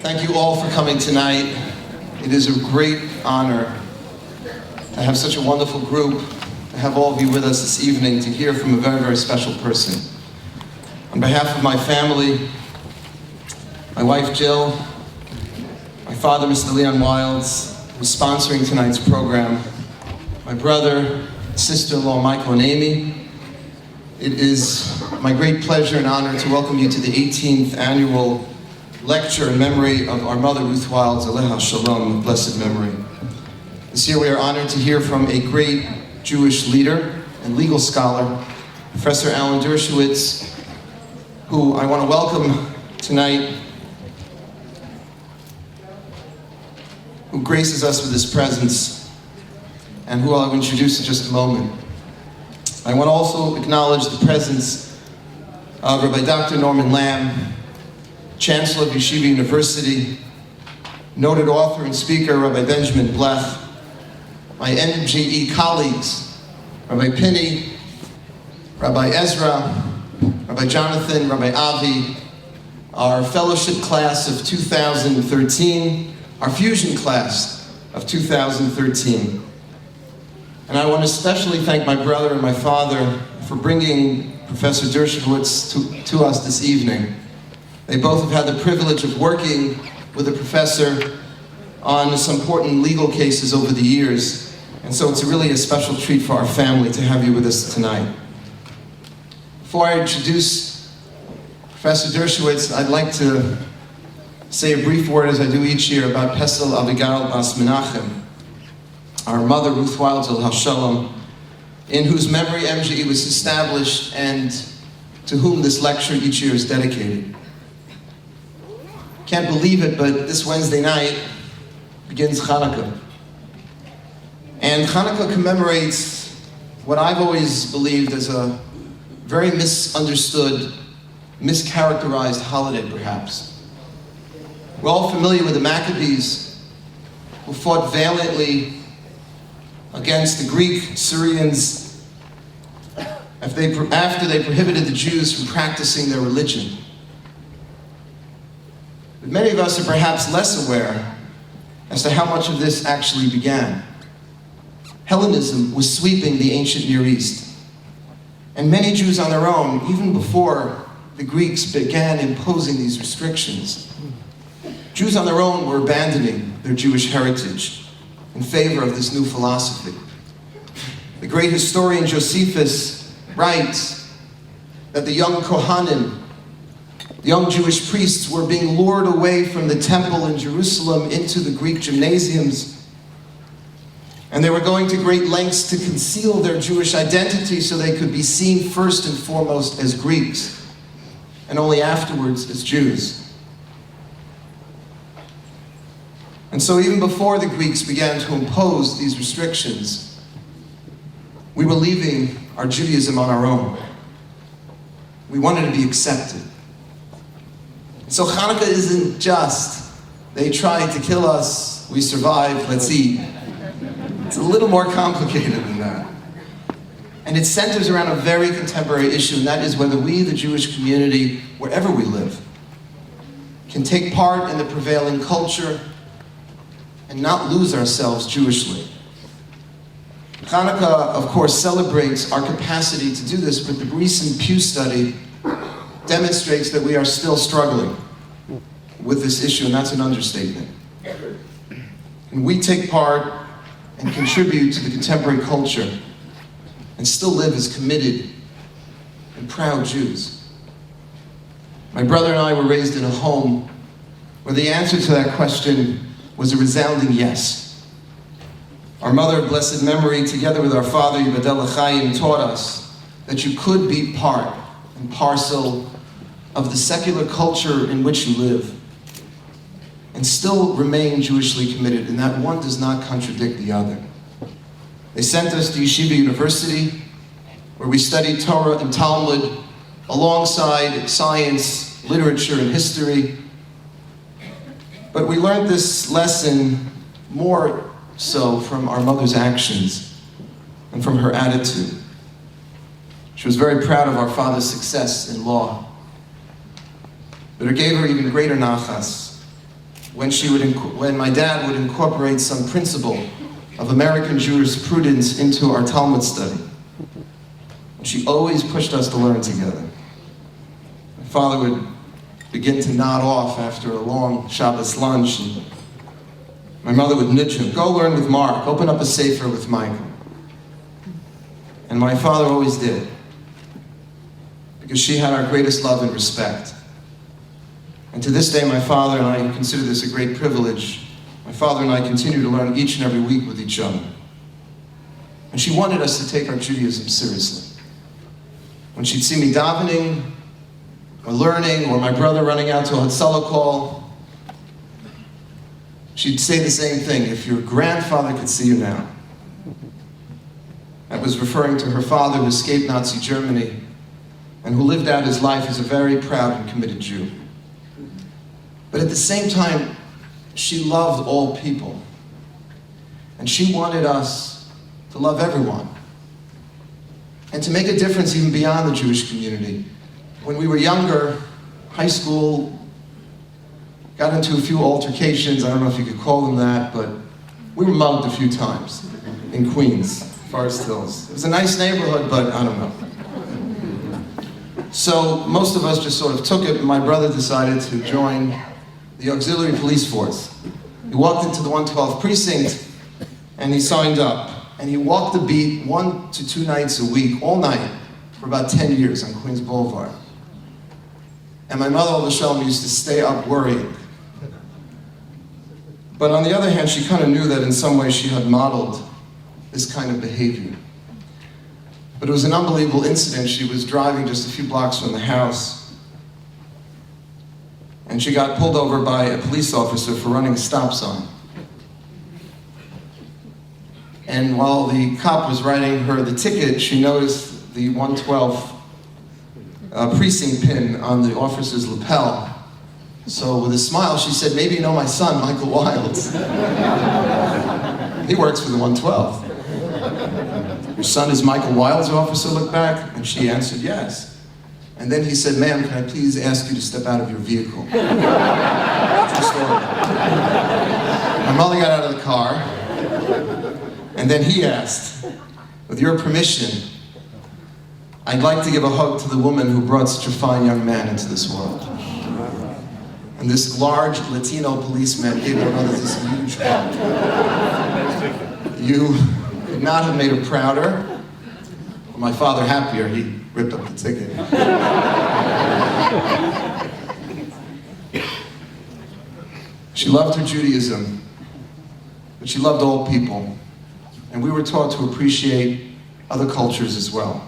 Thank you all for coming tonight. It is a great honor to have such a wonderful group, to have all of you with us this evening to hear from a very, very special person. On behalf of my family, my wife Jill, my father Mr. Leon Wilds, who's sponsoring tonight's program, my brother, sister-in-law Michael and Amy, it is my great pleasure and honor to welcome you to the 18th annual lecture in memory of our mother Ruth Wilds, Aleha Shalom, of blessed memory. This year we are honored to hear from a great Jewish leader and legal scholar, Professor Alan Dershowitz, who I want to welcome tonight, who graces us with his presence, and who I'll introduce in just a moment. I want to also acknowledge the presence of Rabbi Dr. Norman Lamb, Chancellor of Yeshiva University, noted author and speaker Rabbi Benjamin Blech, my MJE colleagues, Rabbi Pinney, Rabbi Ezra, Rabbi Jonathan, Rabbi Avi, our fellowship class of 2013, our fusion class of 2013. And I want to especially thank my brother and my father for bringing Professor Dershowitz to us this evening. They both have had the privilege of working with the professor on some important legal cases over the years, and so it's really a special treat for our family to have you with us tonight. Before I introduce Professor Dershowitz, I'd like to say a brief word, as I do each year, about Pesel Abigail Bas Menachem, our mother Ruth Wilds Aleha Shalom, in whose memory MJE was established and to whom this lecture each year is dedicated. Can't believe it, but this Wednesday night begins Hanukkah. And Hanukkah commemorates what I've always believed as a very misunderstood, mischaracterized holiday, perhaps. We're all familiar with the Maccabees, who fought valiantly against the Greek Syrians after they prohibited the Jews from practicing their religion. But many of us are perhaps less aware as to how much of this actually began. Hellenism was sweeping the ancient Near East, and many Jews on their own, even before the Greeks began imposing these restrictions, Jews on their own were abandoning their Jewish heritage in favor of this new philosophy. The great historian Josephus writes that the young Kohanim, the young Jewish priests, were being lured away from the temple in Jerusalem into the Greek gymnasiums, and they were going to great lengths to conceal their Jewish identity so they could be seen first and foremost as Greeks, and only afterwards as Jews. And so even before the Greeks began to impose these restrictions, we were leaving our Judaism on our own. We wanted to be accepted. So Hanukkah isn't just, they tried to kill us, we survived, let's eat. It's a little more complicated than that. And it centers around a very contemporary issue, and that is whether we, the Jewish community, wherever we live, can take part in the prevailing culture and not lose ourselves Jewishly. Hanukkah, of course, celebrates our capacity to do this, but the recent Pew study demonstrates that we are still struggling with this issue, and that's an understatement. And we take part and contribute to the contemporary culture and still live as committed and proud Jews. My brother and I were raised in a home where the answer to that question was a resounding yes. Our mother of blessed memory, together with our father, Yibadel Chaim, taught us that you could be part and parcel of the secular culture in which you live and still remain Jewishly committed, and that one does not contradict the other. They sent us to Yeshiva University, where we studied Torah and Talmud alongside science, literature, and history. But we learned this lesson more so from our mother's actions and from her attitude. She was very proud of our father's success in law, but it gave her even greater nachas when my dad would incorporate some principle of American jurisprudence into our Talmud study. She always pushed us to learn together. My father would begin to nod off after a long Shabbos lunch, and my mother would nudge him, "Go learn with Mark, open up a sefer with Michael." And my father always did, because she had our greatest love and respect. And to this day, my father and I consider this a great privilege. My father and I continue to learn each and every week with each other. And she wanted us to take our Judaism seriously. When she'd see me davening, or learning, or my brother running out to a Hatzalah call, she'd say the same thing: "If your grandfather could see you now." That was referring to her father, who escaped Nazi Germany and who lived out his life as a very proud and committed Jew. But at the same time, she loved all people. And she wanted us to love everyone and to make a difference even beyond the Jewish community. When we were younger, high school, got into a few altercations. I don't know if you could call them that, but we were mugged a few times in Queens, Forest Hills. It was a nice neighborhood, but I don't know. So most of us just sort of took it. My brother decided to join the auxiliary police force. He walked into the 112th precinct and he signed up. And he walked the beat 1 to 2 nights a week, all night, for about 10 years on Queens Boulevard. And my mother, L'Shelm, used to stay up worrying. But on the other hand, she kind of knew that in some way she had modeled this kind of behavior. But it was an unbelievable incident. She was driving just a few blocks from the house, and she got pulled over by a police officer for running a stop sign. And while the cop was writing her the ticket, she noticed the 112 precinct pin on the officer's lapel. So with a smile, she said, "Maybe you know my son, Michael Wilds. He works for the 112. Your son is Michael Wilds?" The officer looked back, and she answered, "Yes." And then he said, "Ma'am, can I please ask you to step out of your vehicle?" True story. My mother got out of the car, and then he asked, "With your permission, I'd like to give a hug to the woman who brought such a fine young man into this world." And this large Latino policeman gave her mother this huge hug. You could not have made her prouder, or my father happier. He ripped up the ticket. She loved her Judaism, but she loved all people. And we were taught to appreciate other cultures as well.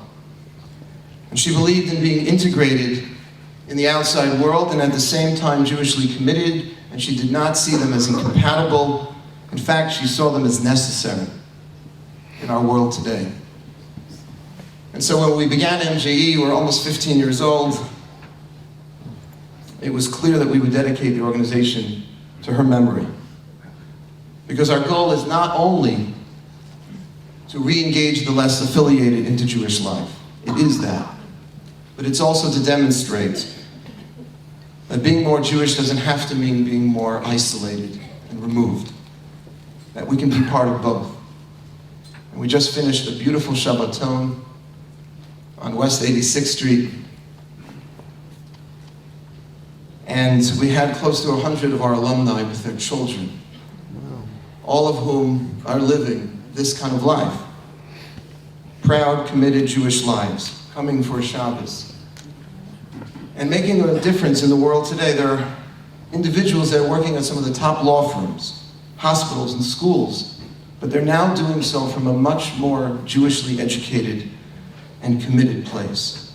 And she believed in being integrated in the outside world and at the same time Jewishly committed, and she did not see them as incompatible. In fact, she saw them as necessary in our world today. And so when we began MJE, we were almost 15 years old. It was clear that we would dedicate the organization to her memory. Because our goal is not only to re-engage the less affiliated into Jewish life. It is that. But it's also to demonstrate that being more Jewish doesn't have to mean being more isolated and removed. That we can be part of both. And we just finished a beautiful Shabbaton on West 86th Street. And we had close to 100 of our alumni with their children, all of whom are living this kind of life. Proud, committed Jewish lives, coming for Shabbos, and making a difference in the world today. There are individuals that are working at some of the top law firms, hospitals and schools, but they're now doing so from a much more Jewishly educated and committed place.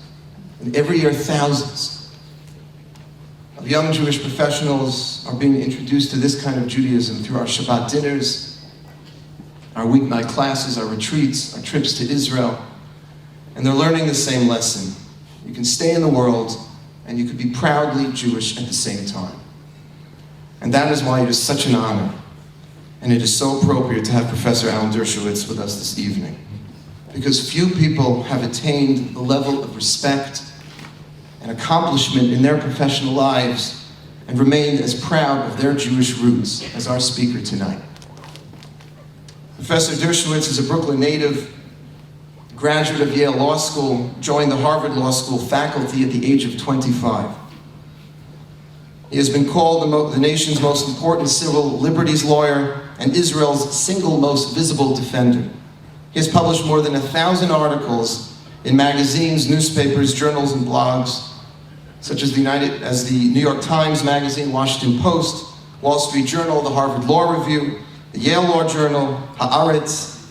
And every year, thousands of young Jewish professionals are being introduced to this kind of Judaism through our Shabbat dinners, our weeknight classes, our retreats, our trips to Israel, and they're learning the same lesson. You can stay in the world, and you could be proudly Jewish at the same time. And that is why it is such an honor, and it is so appropriate to have Professor Alan Dershowitz with us this evening. Because few people have attained the level of respect and accomplishment in their professional lives and remained as proud of their Jewish roots as our speaker tonight. Professor Dershowitz is a Brooklyn native, graduate of Yale Law School, joined the Harvard Law School faculty at the age of 25. He has been called the nation's most important civil liberties lawyer and Israel's single most visible defender. He has published more than 1,000 articles in magazines, newspapers, journals, and blogs, such as the New York Times Magazine, Washington Post, Wall Street Journal, the Harvard Law Review, the Yale Law Journal, Haaretz.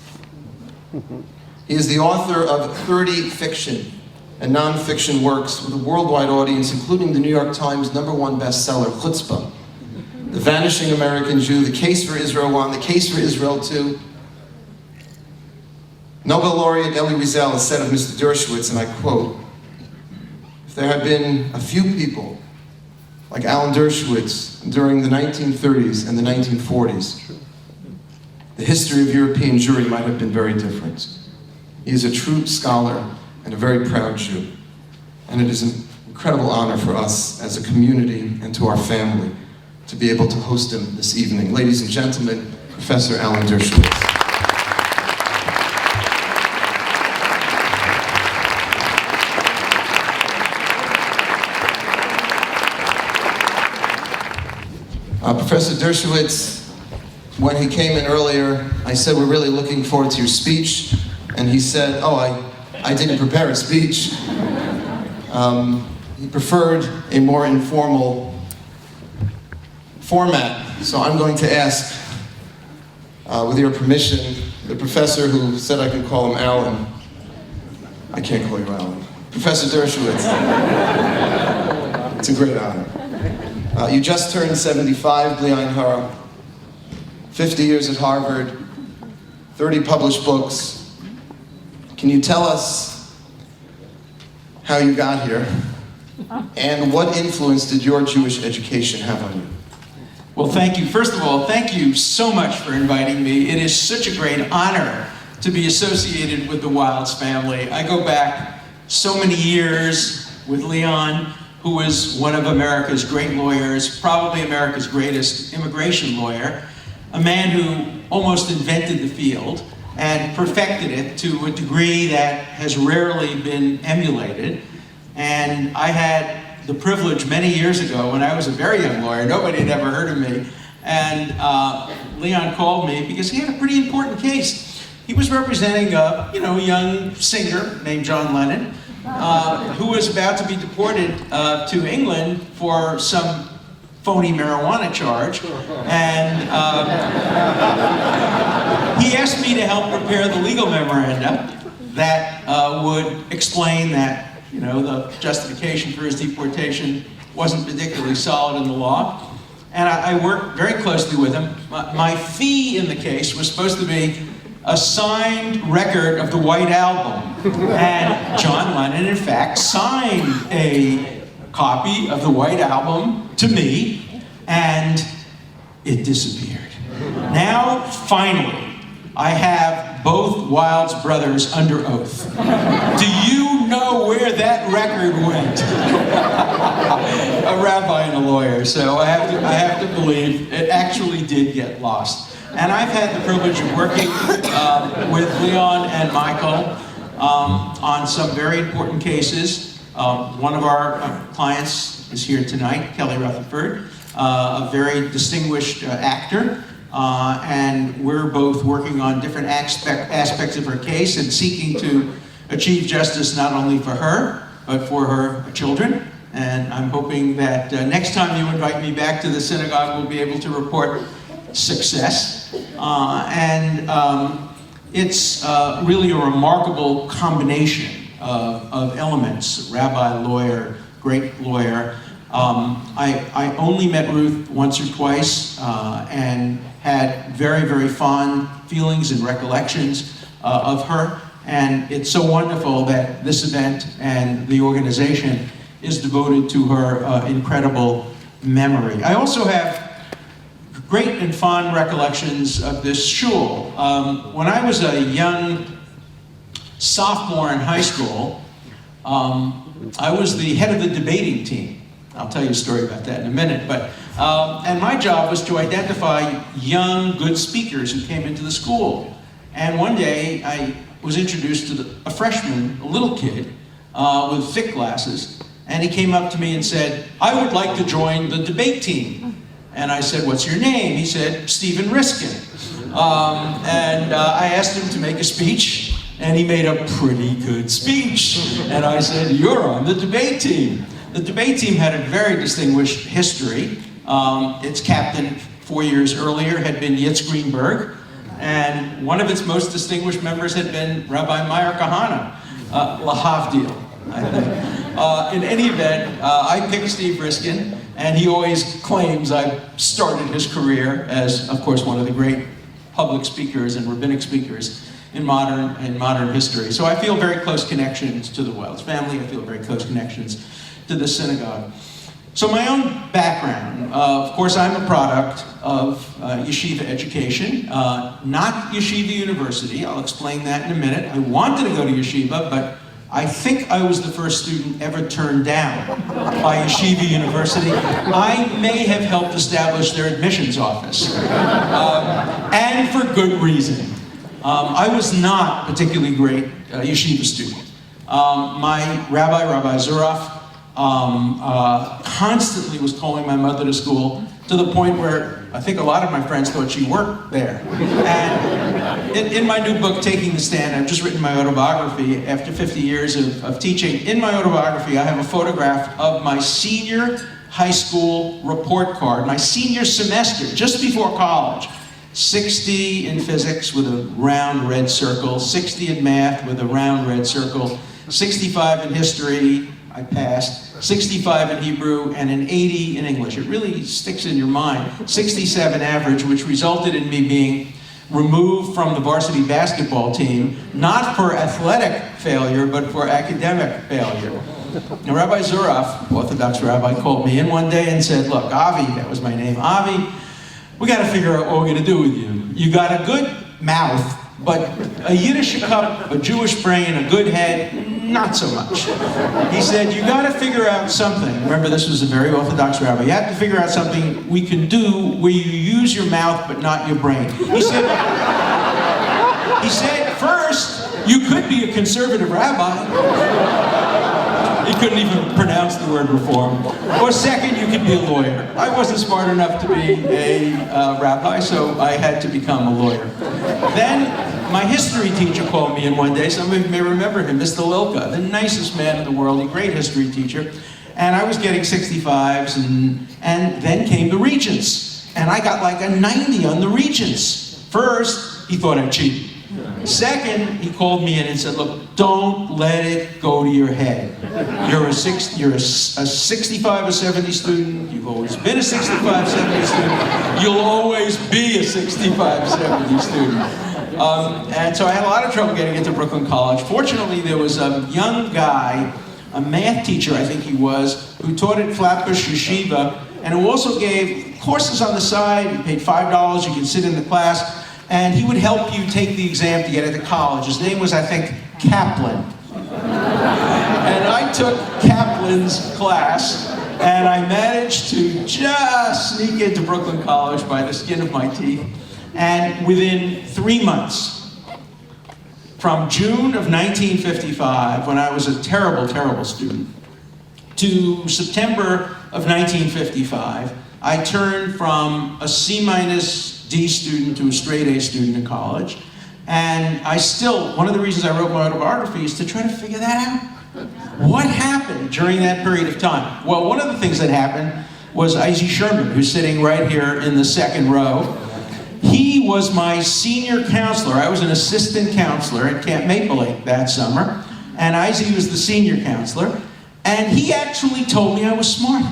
He is the author of 30 fiction and non-fiction works with a worldwide audience, including the New York Times #1 bestseller, Chutzpah, The Vanishing American Jew, The Case for Israel 1, The Case for Israel 2. Nobel laureate Elie Wiesel has said of Mr. Dershowitz, and I quote, "If there had been a few people like Alan Dershowitz during the 1930s and the 1940s, the history of European Jewry might have been very different. He is a true scholar and a very proud Jew. And it is an incredible honor for us as a community and to our family to be able to host him this evening. Ladies and gentlemen, Professor Alan Dershowitz." Professor Dershowitz, when he came in earlier, I said, "We're really looking forward to your speech." And he said, "Oh, I didn't prepare a speech." He preferred a more informal format. So I'm going to ask, with your permission, the professor who said I can call him Alan. I can't call you Alan. Professor Dershowitz. It's a great honor. You just turned 75, Bli Ayin Hara, 50 years at Harvard, 30 published books. Can you tell us how you got here, and what influence did your Jewish education have on you? Well, thank you. First of all, thank you so much for inviting me. It is such a great honor to be associated with the Wilds family. I go back so many years with Leon, who is one of America's great lawyers, probably America's greatest immigration lawyer, a man who almost invented the field and perfected it to a degree that has rarely been emulated. And I had the privilege many years ago, when I was a very young lawyer, nobody had ever heard of me, and Leon called me because he had a pretty important case. He was representing a young singer named John Lennon, who was about to be deported to England for some phony marijuana charge, and he asked me to help prepare the legal memoranda that would explain that the justification for his deportation wasn't particularly solid in the law. And I worked very closely with him. My fee in the case was supposed to be a signed record of the White Album. And John Lennon, in fact, signed a copy of the White Album to me, and it disappeared. Now, finally, I have both Wilds brothers under oath. Do you know where that record went? A rabbi and a lawyer, so I have to believe it actually did get lost. And I've had the privilege of working with Leon and Michael on some very important cases. One of our clients is here tonight, Kelly Rutherford, a very distinguished actor. And we're both working on different aspects of her case and seeking to achieve justice not only for her, but for her children. And I'm hoping that next time you invite me back to the synagogue, we'll be able to report success. It's really a remarkable combination of elements: rabbi, lawyer, great lawyer. I only met Ruth once or twice and had very, very fond feelings and recollections of her. And it's so wonderful that this event and the organization is devoted to her incredible memory. I also have great and fond recollections of this shul. When I was a young sophomore in high school, I was the head of the debating team. I'll tell you a story about that in a minute. But and my job was to identify young, good speakers who came into the school. And one day, I was introduced to a freshman, a little kid, with thick glasses. And he came up to me and said, "I would like to join the debate team." And I said, "What's your name?" He said, "Stephen Riskin." I asked him to make a speech, and he made a pretty good speech. And I said, "You're on the debate team." The debate team had a very distinguished history. Its captain 4 years earlier had been Yitz Greenberg, and one of its most distinguished members had been Rabbi Meir Kahana, Lahavdil, I think. In any event, I picked Steve Riskin, and he always claims I started his career as, of course, one of the great public speakers and rabbinic speakers in modern history. So I feel very close connections to the Wells family. I feel very close connections to the synagogue. So my own background, of course, I'm a product of yeshiva education, not Yeshiva University. I'll explain that in a minute. I wanted to go to yeshiva, but I think I was the first student ever turned down by Yeshiva University. I may have helped establish their admissions office, and for good reason. I was not a particularly great yeshiva student. My Rabbi Zuraf, constantly was calling my mother to school, to the point where I think a lot of my friends thought she worked there. And in my new book, Taking the Stand, I've just written my autobiography after 50 years of teaching. In my autobiography, I have a photograph of my senior high school report card, my senior semester, just before college. 60 in physics with a round red circle, 60 in math with a round red circle, 65 in history, I passed, 65 in Hebrew, and an 80 in English. It really sticks in your mind. 67 average, which resulted in me being removed from the varsity basketball team, not for athletic failure, but for academic failure. Now, Rabbi Zuraf, Orthodox rabbi, called me in one day and said, "Look, Avi," that was my name, "Avi, we got to figure out what we're going to do with you. You got a good mouth, but a Yiddish cup, a Jewish brain, a good head, not so much." He said, "You got to figure out something." Remember, this was a very Orthodox rabbi. "You have to figure out something we can do where you use your mouth but not your brain." He said, "First, you could be a conservative rabbi." He couldn't even pronounce the word reform. "Or second, you could be a lawyer." I wasn't smart enough to be a rabbi, so I had to become a lawyer. Then my history teacher called me in one day. Some of you may remember him, Mr. Lilka, the nicest man in the world, a great history teacher. And I was getting 65s, and then came the Regents. And I got like a 90 on the Regents. First, he thought I cheated. Second, he called me in and said, "Look, don't let it go to your head. You're a 65 or 70 student. You've always been a 65, 70 student. You'll always be a 65, 70 student." And so I had a lot of trouble getting into Brooklyn College. Fortunately, there was a young guy, a math teacher, I think he was, who taught at Flatbush Yeshiva, and who also gave courses on the side. You paid $5, you could sit in the class, and he would help you take the exam to get into college. His name was, I think, Kaplan. And I took Kaplan's class, and I managed to just sneak into Brooklyn College by the skin of my teeth. And within 3 months, from June of 1955, when I was a terrible, terrible student, to September of 1955, I turned from a C-D student to a straight A student in college. And I still, one of the reasons I wrote my autobiography is to try to figure that out. What happened during that period of time? Well, one of the things that happened was Izzy Sherman, who's sitting right here in the second row. He was my senior counselor. I was an assistant counselor at Camp Maple Lake that summer. And Izzy was the senior counselor. And he actually told me I was smart.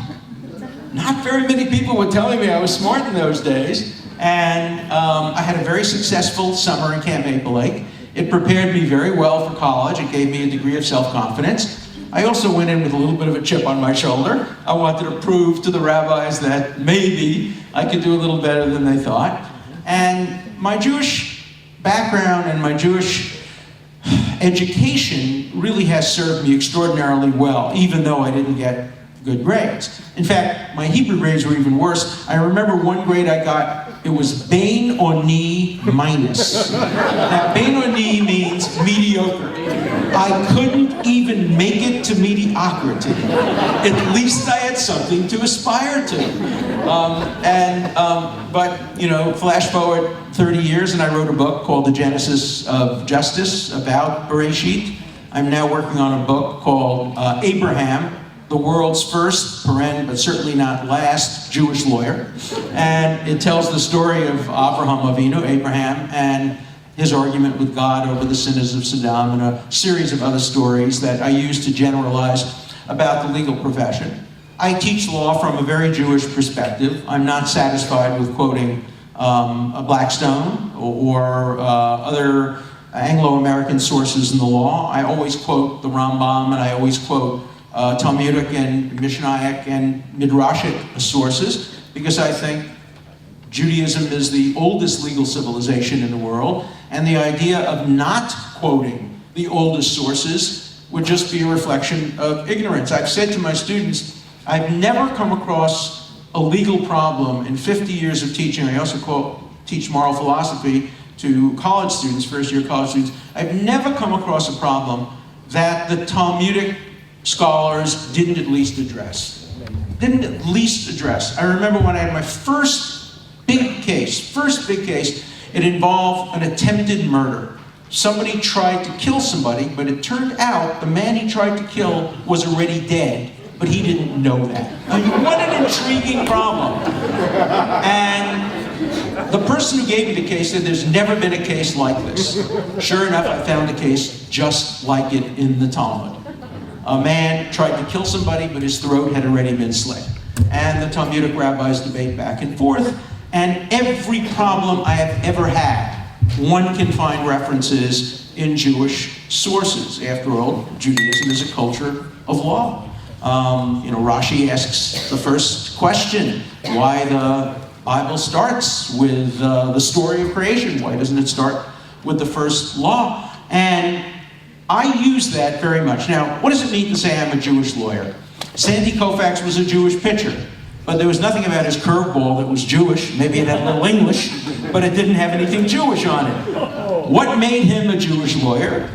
Not very many people were telling me I was smart in those days. And I had a very successful summer in Camp Maple Lake. It prepared me very well for college. It gave me a degree of self-confidence. I also went in with a little bit of a chip on my shoulder. I wanted to prove to the rabbis that maybe I could do a little better than they thought. And my Jewish background and my Jewish education really has served me extraordinarily well, even though I didn't get good grades. In fact, my Hebrew grades were even worse. I remember one grade I got, it was Bain Oni minus. Now, Bain Oni means mediocre. I couldn't even make it to mediocrity. At least I had something to aspire to. But, you know, flash forward 30 years and I wrote a book called The Genesis of Justice about Bereshit. I'm now working on a book called Abraham, the world's first, but certainly not last, Jewish lawyer. And it tells the story of Avraham Avinu, Abraham, and his argument with God over the sinners of Sodom, and a series of other stories that I use to generalize about the legal profession. I teach law from a very Jewish perspective. I'm not satisfied with quoting a Blackstone or other Anglo-American sources in the law. I always quote the Rambam, and I always quote Talmudic and Mishnaic and Midrashic sources, because I think Judaism is the oldest legal civilization in the world, and the idea of not quoting the oldest sources would just be a reflection of ignorance. I've said to my students, I've never come across a legal problem in 50 years of teaching. I also teach moral philosophy to college students, first-year college students. I've never come across a problem that the Talmudic scholars didn't at least address. I remember when I had my first big case, it involved an attempted murder. Somebody tried to kill somebody, but it turned out the man he tried to kill was already dead, but he didn't know that. I mean, what an intriguing problem. And the person who gave me the case said there's never been a case like this. Sure enough, I found a case just like it in the Talmud. A man tried to kill somebody, but his throat had already been slit. And the Talmudic rabbis debate back and forth, and every problem I have ever had, one can find references in Jewish sources. After all, Judaism is a culture of law. Rashi asks the first question, why the Bible starts with the story of creation. Why doesn't it start with the first law? And I use that very much. Now, what does it mean to say I'm a Jewish lawyer? Sandy Koufax was a Jewish pitcher, but there was nothing about his curveball that was Jewish. Maybe it had a little English, but it didn't have anything Jewish on it. What made him a Jewish lawyer?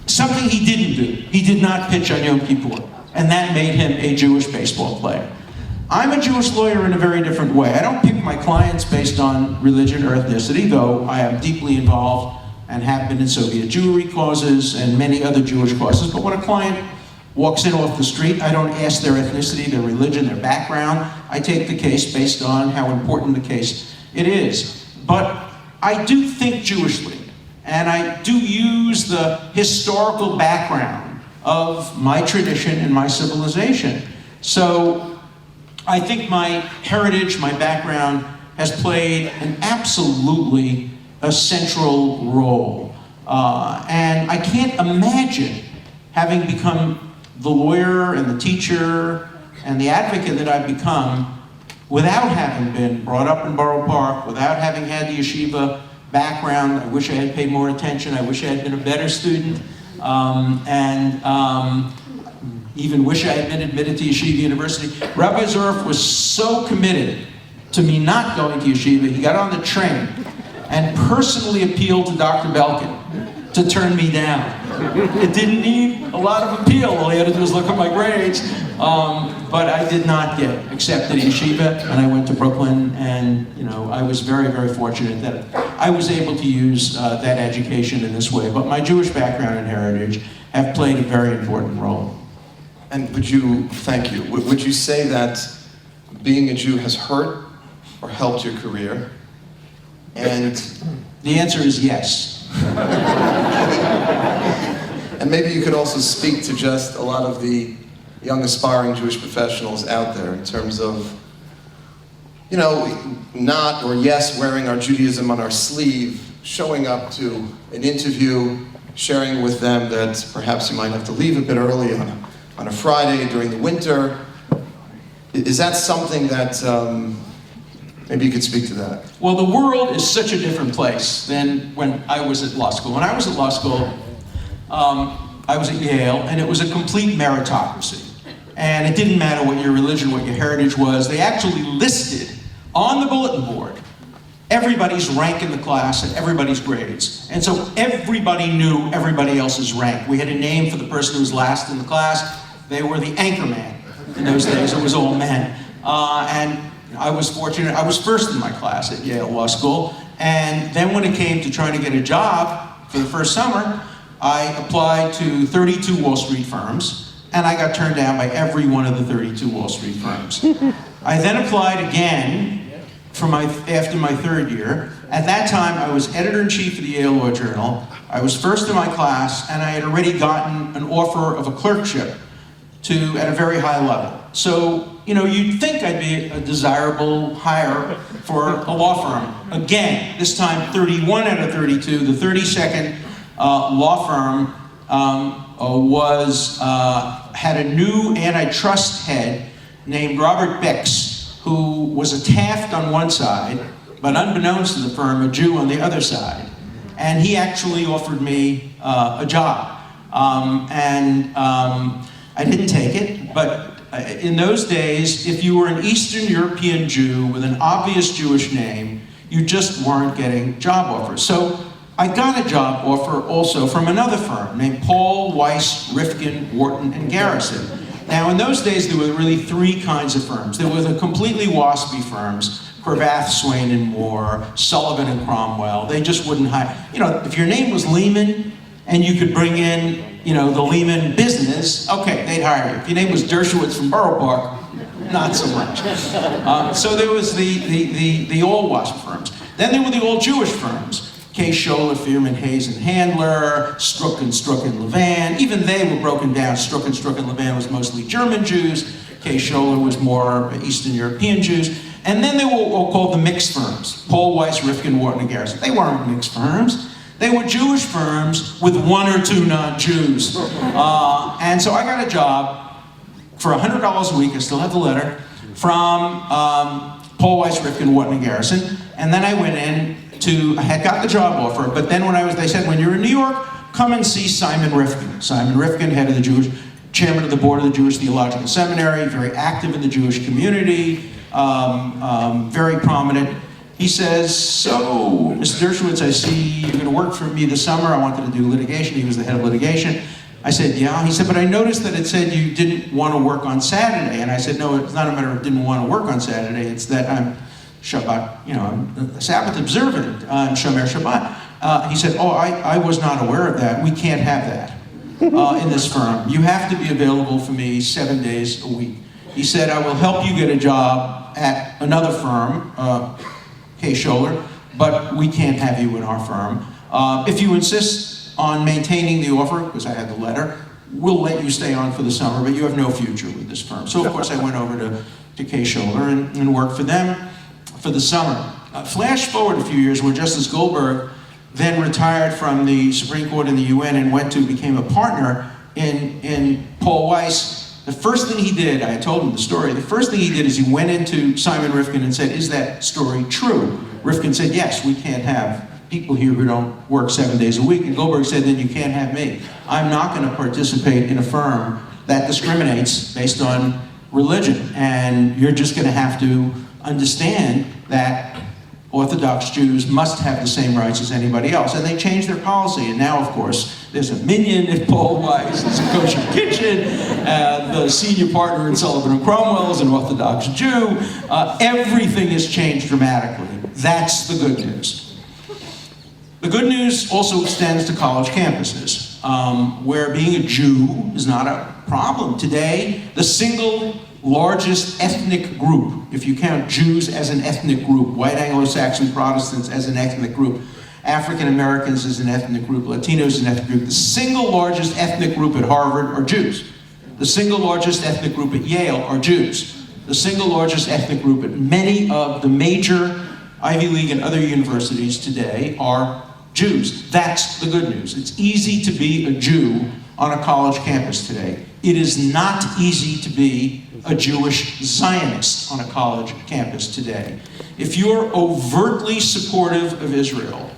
Something he didn't do. He did not pitch on Yom Kippur, and that made him a Jewish baseball player. I'm a Jewish lawyer in a very different way. I don't pick my clients based on religion or ethnicity, though I am deeply involved and have been in Soviet Jewry causes and many other Jewish causes. But when a client walks in off the street, I don't ask their ethnicity, their religion, their background. I take the case based on how important the case it is. But I do think Jewishly, and I do use the historical background of my tradition and my civilization. So I think my heritage, my background, has played an absolutely a central role. And I can't imagine having become the lawyer and the teacher and the advocate that I've become without having been brought up in Borough Park, without having had the yeshiva background. I wish I had paid more attention. I wish I had been a better student. Even wish I had been admitted to Yeshiva University. Rabbi Zurf was so committed to me not going to Yeshiva, he got on the train and personally appealed to Dr. Belkin to turn me down. It didn't need a lot of appeal. All he had to do was look at my grades. But I did not get accepted at Yeshiva, and I went to Brooklyn, and I was very, very fortunate that I was able to use that education in this way. But my Jewish background and heritage have played a very important role. And would you say that being a Jew has hurt or helped your career? And the answer is yes. And maybe you could also speak to just a lot of the young aspiring Jewish professionals out there in terms of, not or yes wearing our Judaism on our sleeve, showing up to an interview, sharing with them that perhaps you might have to leave a bit early on a Friday during the winter. Is that something that maybe you could speak to that? Well, the world is such a different place than when I was at law school. When I was at law school, I was at Yale, and it was a complete meritocracy. and it didn't matter what your religion, what your heritage was. They actually listed on the bulletin board everybody's rank in the class and everybody's grades. And so everybody knew everybody else's rank. We had a name for the person who was last in the class. They were the anchor man. In those days, it was all men. And I was fortunate. I was first in my class at Yale Law School. And then when it came to trying to get a job for the first summer, I applied to 32 Wall Street firms, and I got turned down by every one of the 32 Wall Street firms. I then applied again after my third year. At that time, I was editor-in-chief of the Yale Law Journal. I was first in my class, and I had already gotten an offer of a clerkship at a very high level. So, you'd think I'd be a desirable hire for a law firm. Again, this time 31 out of 32, the 32nd law firm had a new antitrust head named Robert Bix, who was a Taft on one side, but unbeknownst to the firm, a Jew on the other side. And he actually offered me a job. I didn't take it, but in those days, if you were an Eastern European Jew with an obvious Jewish name, you just weren't getting job offers. So I got a job offer also from another firm named Paul, Weiss, Rifkin, Wharton, and Garrison. Now, in those days, there were really three kinds of firms. There were the completely waspy firms, Cravath, Swain and Moore, Sullivan and Cromwell. They just wouldn't hire. If your name was Lehman and you could bring in, the Lehman business, okay, they'd hire you. If your name was Dershowitz from Borough Park, not so much. So there was the all wasp firms. Then there were the all Jewish firms. K. Scholler, Fearman, Hayes, and Handler, Struck, Levan. Even they were broken down. Struck, Levan was mostly German Jews. K. Scholler was more Eastern European Jews. And then they were all called the mixed firms. Paul, Weiss, Rifkin, Wharton, and Garrison. They weren't mixed firms. They were Jewish firms with one or two non-Jews. And so I got a job for $100 a week, I still have the letter, from Paul, Weiss, Rifkin, Wharton, and Garrison. And then I went in I had got the job offer, but then they said, when you're in New York, come and see Simon Rifkin. Simon Rifkin, head of the chairman of the board of the Jewish Theological Seminary, very active in the Jewish community, very prominent. He says, so, Mr. Dershowitz, I see you're going to work for me this summer. I wanted to do litigation. He was the head of litigation. I said, yeah. He said, but I noticed that it said you didn't want to work on Saturday. And I said, no, it's not a matter of didn't want to work on Saturday. It's that I'm Shabbat, I'm Sabbath observant, Shomer Shabbat. He said, oh, I was not aware of that. We can't have that in this firm. You have to be available for me 7 days a week. He said, I will help you get a job at another firm, K. Scholler, but we can't have you in our firm. If you insist on maintaining the offer, because I had the letter, we'll let you stay on for the summer, but you have no future with this firm. So, of course, I went over to K. Scholler and worked for them for the summer. Flash forward a few years when Justice Goldberg then retired from the Supreme Court in the UN and became a partner in Paul Weiss. The first thing he did, I told him the story, the first thing he did is he went into Simon Rifkin and said, is that story true? Rifkin said, yes, we can't have people here who don't work 7 days a week. And Goldberg said, then you can't have me. I'm not going to participate in a firm that discriminates based on religion. And you're just going to have to understand that Orthodox Jews must have the same rights as anybody else. And they changed their policy. And now, of course, there's a minion at Paul Weiss, there's a kosher kitchen, the senior partner in Sullivan and Cromwell is an Orthodox Jew. Everything has changed dramatically. That's the good news. The good news also extends to college campuses, where being a Jew is not a problem. Today, the single largest ethnic group, if you count Jews as an ethnic group, white Anglo-Saxon Protestants as an ethnic group, African Americans as an ethnic group, Latinos as an ethnic group, the single largest ethnic group at Harvard are Jews. The single largest ethnic group at Yale are Jews. The single largest ethnic group at many of the major Ivy League and other universities today are Jews. That's the good news. It's easy to be a Jew on a college campus today. It is not easy to be a Jewish Zionist on a college campus today. If you're overtly supportive of Israel,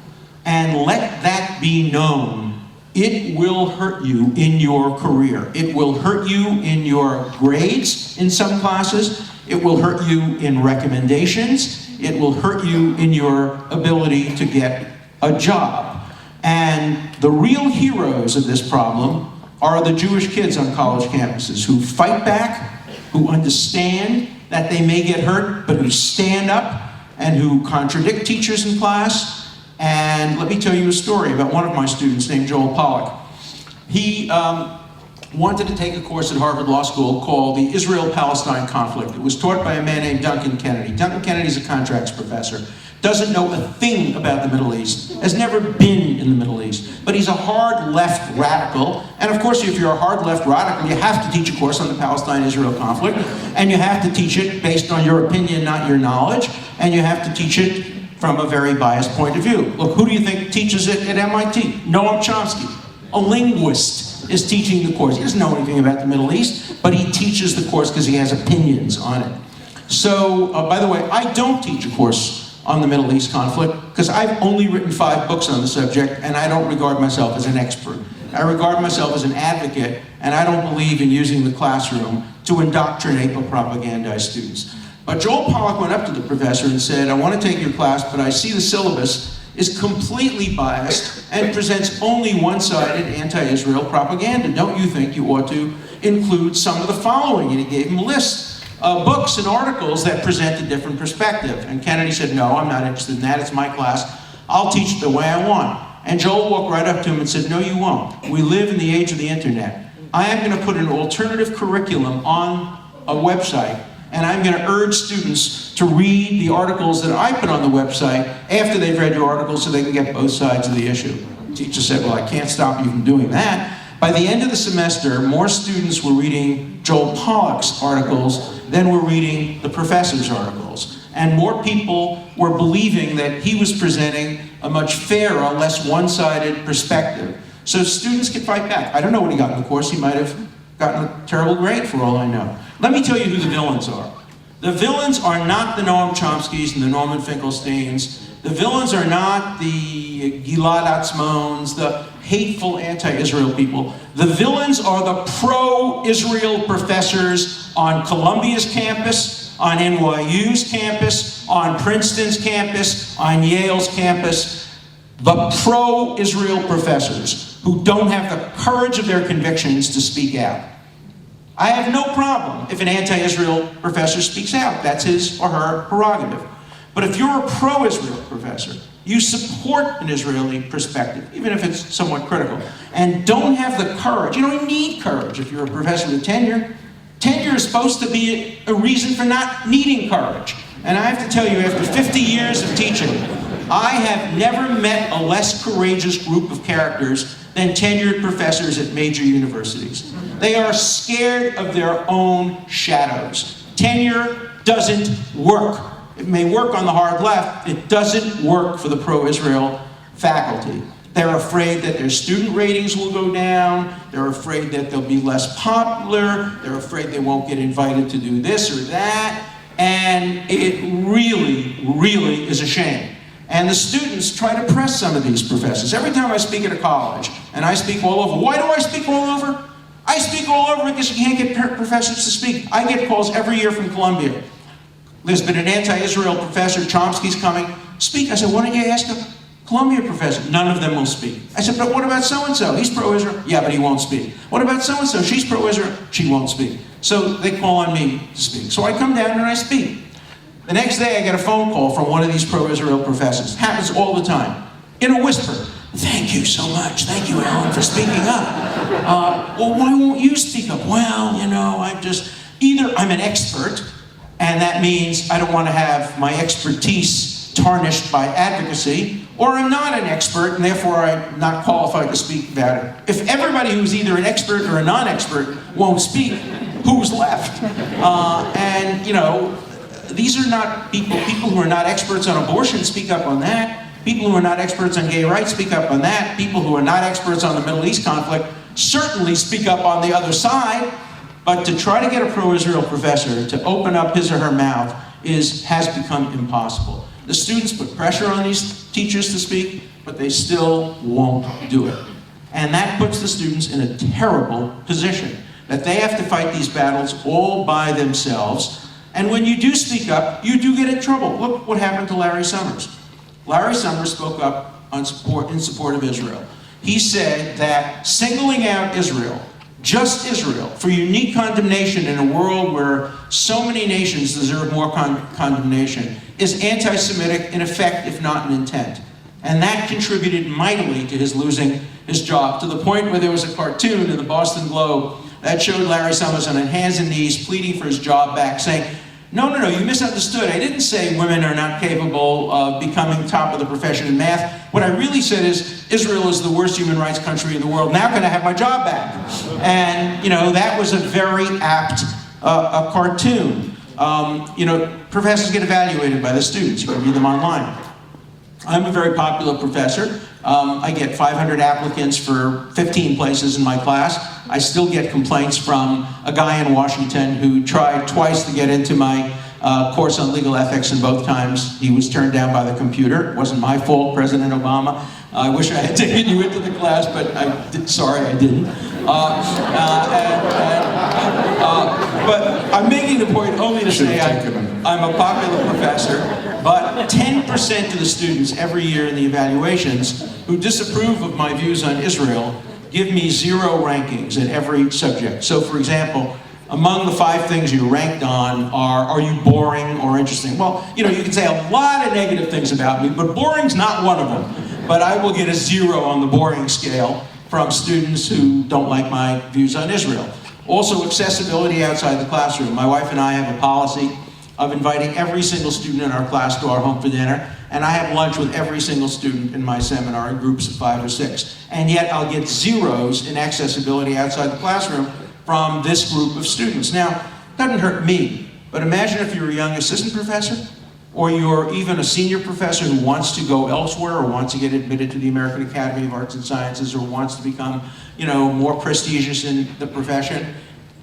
and let that be known it will hurt you in your career. It will hurt you in your grades in some classes. It will hurt you in recommendations. It will hurt you in your ability to get a job. And the real heroes of this problem are the Jewish kids on college campuses who fight back, who understand that they may get hurt, but who stand up and who contradict teachers in class. And let me tell you a story about one of my students named Joel Pollack. He wanted to take a course at Harvard Law School called the Israel-Palestine Conflict. It was taught by a man named Duncan Kennedy. Duncan Kennedy's a contracts professor. Doesn't know a thing about the Middle East, has never been in the Middle East, but he's a hard left radical. And of course, if you're a hard left radical, you have to teach a course on the Palestine-Israel conflict, and you have to teach it based on your opinion, not your knowledge, and you have to teach it from a very biased point of view. Look, who do you think teaches it at MIT? Noam Chomsky, a linguist, is teaching the course. He doesn't know anything about the Middle East, but he teaches the course because he has opinions on it. So, by the way, I don't teach a course on the Middle East conflict because I've only written 5 books on the subject, and I don't regard myself as an expert. I regard myself as an advocate, and I don't believe in using the classroom to indoctrinate or propagandize students. But Joel Pollack went up to the professor and said, I want to take your class, but I see the syllabus is completely biased and presents only one-sided anti-Israel propaganda. Don't you think you ought to include some of the following? And he gave him a list. Books and articles that present a different perspective. And Kennedy said, no, I'm not interested in that. It's my class. I'll teach it the way I want. And Joel walked right up to him and said, no, you won't. We live in the age of the internet. I am going to put an alternative curriculum on a website, and I'm going to urge students to read the articles that I put on the website after they've read your articles so they can get both sides of the issue. The teacher said, well, I can't stop you from doing that. By the end of the semester, more students were reading Joel Pollack's articles than were reading the professor's articles. And more people were believing that he was presenting a much fairer, less one-sided perspective. So students could fight back. I don't know what he got in the course. He might have gotten a terrible grade for all I know. Let me tell you who the villains are. The villains are not the Noam Chomskys and the Norman Finkelsteins. The villains are not the Gilad Atzmons, the hateful anti-Israel people. The villains are the pro-Israel professors on Columbia's campus, on NYU's campus, on Princeton's campus, on Yale's campus. The pro-Israel professors who don't have the courage of their convictions to speak out. I have no problem if an anti-Israel professor speaks out. That's his or her prerogative. But if you're a pro-Israel professor, you support an Israeli perspective, even if it's somewhat critical, and don't have the courage. You don't need courage if you're a professor with tenure. Tenure is supposed to be a reason for not needing courage. And I have to tell you, after 50 years of teaching, I have never met a less courageous group of characters than tenured professors at major universities. They are scared of their own shadows. Tenure doesn't work. It may work on the hard left. It doesn't work for the pro-Israel faculty. They're afraid that their student ratings will go down. They're afraid that they'll be less popular. They're afraid they won't get invited to do this or that. And it really, really is a shame. And the students try to press some of these professors. Every time I speak at a college, and I speak all over, why do I speak all over? I speak all over because you can't get professors to speak. I get calls every year from Columbia. There's been an anti-Israel professor, Chomsky's coming. Speak. I said, why don't you ask a Columbia professor? None of them will speak. I said, but what about so-and-so? He's pro-Israel. Yeah, but he won't speak. What about so-and-so? She's pro-Israel. She won't speak. So they call on me to speak. So I come down and I speak. The next day I get a phone call from one of these pro-Israel professors. It happens all the time. In a whisper. Thank you so much. Thank you, Alan, for speaking up. Well, why won't you speak up? Well, you know, either I'm an expert, and that means I don't want to have my expertise tarnished by advocacy, or I'm not an expert, and therefore I'm not qualified to speak about it. If everybody who's either an expert or a non-expert won't speak, who's left? And, you know, these are not people who are not experts on abortion speak up on that. People who are not experts on gay rights speak up on that. People who are not experts on the Middle East conflict certainly speak up on the other side. But to try to get a pro-Israel professor to open up his or her mouth has become impossible. The students put pressure on these teachers to speak, but they still won't do it. And that puts the students in a terrible position, that they have to fight these battles all by themselves. And when you do speak up, you do get in trouble. Look what happened to Larry Summers. Larry Summers spoke up in support of Israel. He said that singling out Israel, just Israel, for unique condemnation in a world where so many nations deserve more condemnation, is anti-Semitic in effect, if not in intent. And that contributed mightily to his losing his job, to the point where there was a cartoon in the Boston Globe that showed Larry Summers on hands and knees pleading for his job back, saying, no, you misunderstood. I didn't say women are not capable of becoming top of the profession in math. What I't said is Israel is the worst human rights country in the world. Now can I have my job back? And, that was a very apt cartoon. Professors get evaluated by the students. You can read them online. I'm a very popular professor. I get 500 applicants for 15 places in my class. I still get complaints from a guy in Washington who tried twice to get into my course on legal ethics, and both times he was turned down by the computer. It wasn't my fault, President Obama. I wish I had taken you into the class, but sorry, I didn't. But I'm making the point only to say I'm a popular professor, but 10% of the students every year in the evaluations who disapprove of my views on Israel give me 0 rankings in every subject. So, for example, among the 5 things you ranked on are you boring or interesting? Well, you can say a lot of negative things about me, but boring's not one of them. But I will get a 0 on the boring scale from students who don't like my views on Israel. Also, accessibility outside the classroom. My wife and I have a policy of inviting every single student in our class to our home for dinner, and I have lunch with every single student in my seminar in groups of 5 or 6. And yet I'll get 0s in accessibility outside the classroom from this group of students. Now, it doesn't hurt me, but imagine if you're a young assistant professor, or you're even a senior professor who wants to go elsewhere, or wants to get admitted to the American Academy of Arts and Sciences, or wants to become, more prestigious in the profession.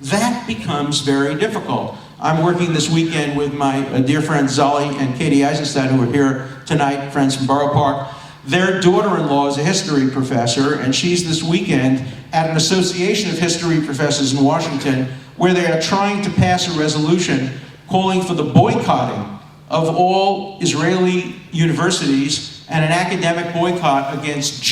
That becomes very difficult. I'm working this weekend with my dear friends Zolly and Katie Eisenstadt, who are here tonight, friends from Borough Park. Their daughter-in-law is a history professor, and she's this weekend at an association of history professors in Washington, where they are trying to pass a resolution calling for the boycotting of all Israeli universities and an academic boycott against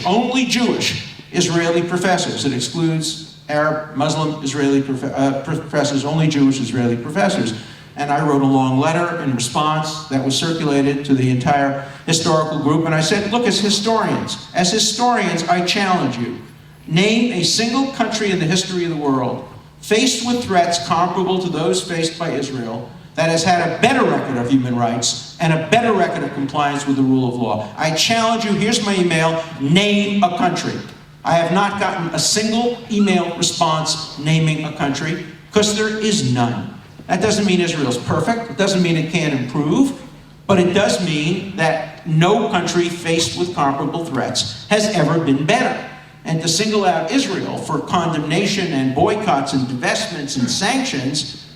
only Jewish Israeli professors. It excludes Arab, Muslim, Israeli professors, only Jewish Israeli professors. And I wrote a long letter in response that was circulated to the entire historical group, and I said, look, as historians, I challenge you. Name a single country in the history of the world faced with threats comparable to those faced by Israel that has had a better record of human rights and a better record of compliance with the rule of law. I challenge you, here's my email, name a country. I have not gotten a single email response naming a country, because there is none. That doesn't mean Israel's perfect, it doesn't mean it can't improve, but it does mean that no country faced with comparable threats has ever been better. And to single out Israel for condemnation and boycotts and divestments and sanctions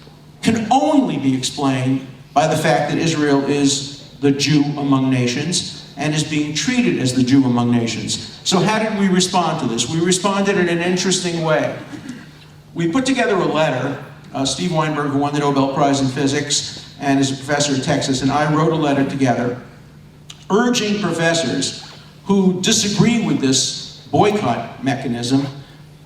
can only be explained by the fact that Israel is the Jew among nations and is being treated as the Jew among nations. So how did we respond to this? We responded in an interesting way. We put together a letter. Steve Weinberg, who won the Nobel Prize in Physics and is a professor at Texas, and I wrote a letter together urging professors who disagree with this boycott mechanism,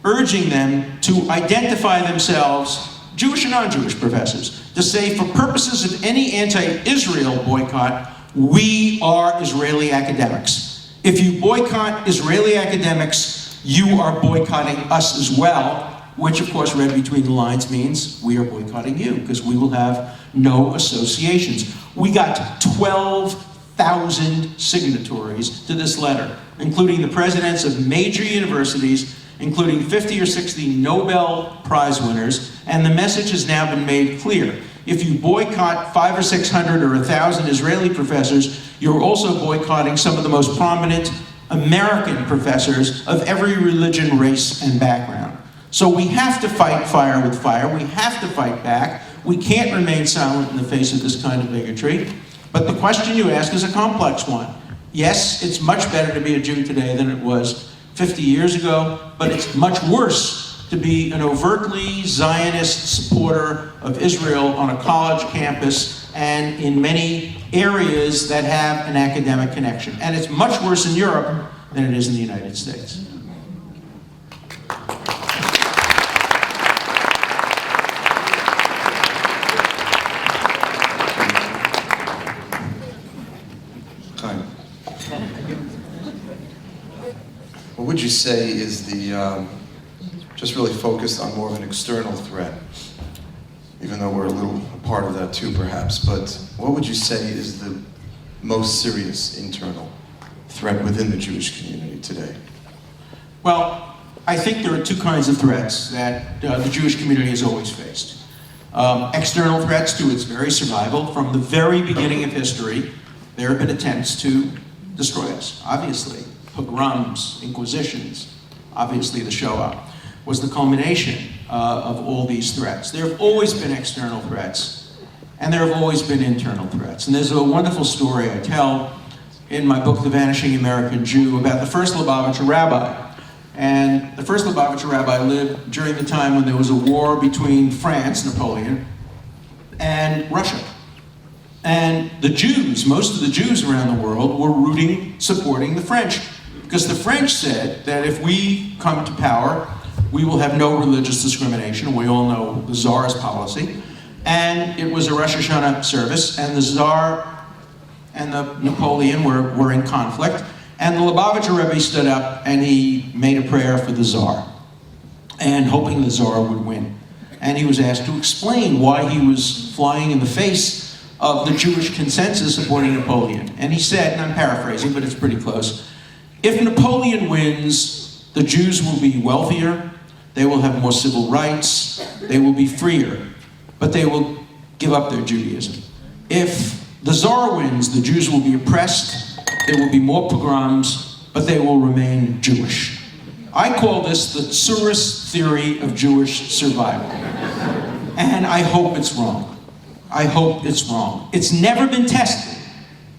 urging them to identify themselves, Jewish and non-Jewish professors, to say for purposes of any anti-Israel boycott, we are Israeli academics. If you boycott Israeli academics, you are boycotting us as well, which of course read between the lines means we are boycotting you, because we will have no associations. We got 12,000 signatories to this letter, including the presidents of major universities, including 50 or 60 Nobel Prize winners, and the message has now been made clear. If you boycott 500 or 600 or 1,000 Israeli professors, you're also boycotting some of the most prominent American professors of every religion, race, and background. So we have to fight fire with fire. We have to fight back. We can't remain silent in the face of this kind of bigotry. But the question you ask is a complex one. Yes, it's much better to be a Jew today than it was 50 years ago, but it's much worse to be an overtly Zionist supporter of Israel on a college campus and in many areas that have an academic connection. And it's much worse in Europe than it is in the United States. What would you say is the, just really focused on more of an external threat, even though we're a little a part of that too perhaps, but what would you say is the most serious internal threat within the Jewish community today? Well, I think there are two kinds of threats that the Jewish community has always faced. External threats to its very survival. From the very beginning of history, there have been attempts to destroy us, obviously. Pogroms, inquisitions, obviously the Shoah was the culmination of all these threats. There have always been external threats, and there have always been internal threats. And there's a wonderful story I tell in my book, The Vanishing American Jew, about the first Lubavitcher rabbi. And the first Lubavitcher rabbi lived during the time when there was a war between France, Napoleon, and Russia. And the Jews, most of the Jews around the world, were supporting the French. Because the French said that if we come to power, we will have no religious discrimination. We all know the Tsar's policy. And it was a Rosh Hashanah service, and the Tsar and the Napoleon were in conflict. And the Lubavitcher Rebbe stood up and he made a prayer for the Tsar, and hoping the Tsar would win. And he was asked to explain why he was flying in the face of the Jewish consensus supporting Napoleon. And he said, and I'm paraphrasing, but it's pretty close, if Napoleon wins, the Jews will be wealthier, they will have more civil rights, they will be freer, but they will give up their Judaism. If the Tsar wins, the Jews will be oppressed, there will be more pogroms, but they will remain Jewish. I call this the Tsarist theory of Jewish survival. And I hope it's wrong. I hope it's wrong. It's never been tested,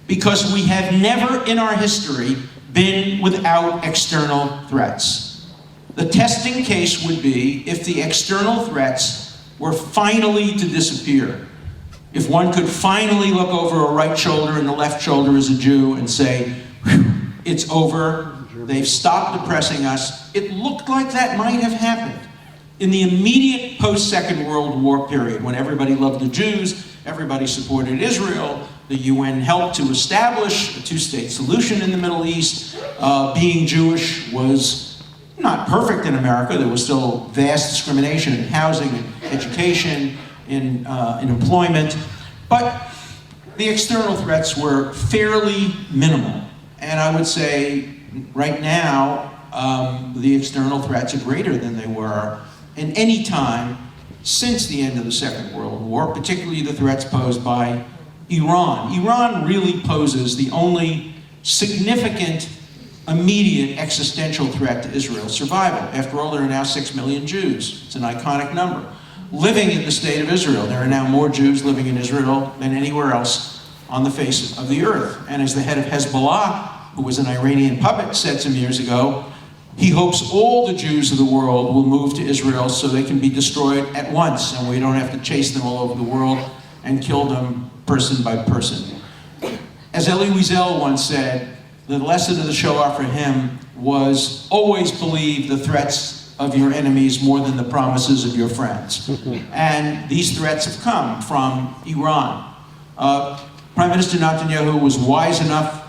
because we have never in our history been without external threats. The testing case would be if the external threats were finally to disappear. If one could finally look over a right shoulder and the left shoulder is a Jew and say, it's over, they've stopped oppressing us. It looked like that might have happened in the immediate post-Second World War period, when everybody loved the Jews, everybody supported Israel, the UN helped to establish a two-state solution in the Middle East. Being Jewish was not perfect in America. There was still vast discrimination in housing, in education, in employment. But the external threats were fairly minimal. And I would say right now, the external threats are greater than they were in any time since the end of the Second World War, particularly the threats posed by Iran. Iran really poses the only significant, immediate existential threat to Israel's survival. After all, there are now 6 million Jews. It's an iconic number. Living in the state of Israel, there are now more Jews living in Israel than anywhere else on the face of the earth. And as the head of Hezbollah, who was an Iranian puppet, said some years ago, he hopes all the Jews of the world will move to Israel so they can be destroyed at once, and we don't have to chase them all over the world and kill them person by person. As Elie Wiesel once said, the lesson of the Shoah for him was always believe the threats of your enemies more than the promises of your friends. And these threats have come from Iran. Prime Minister Netanyahu was wise enough,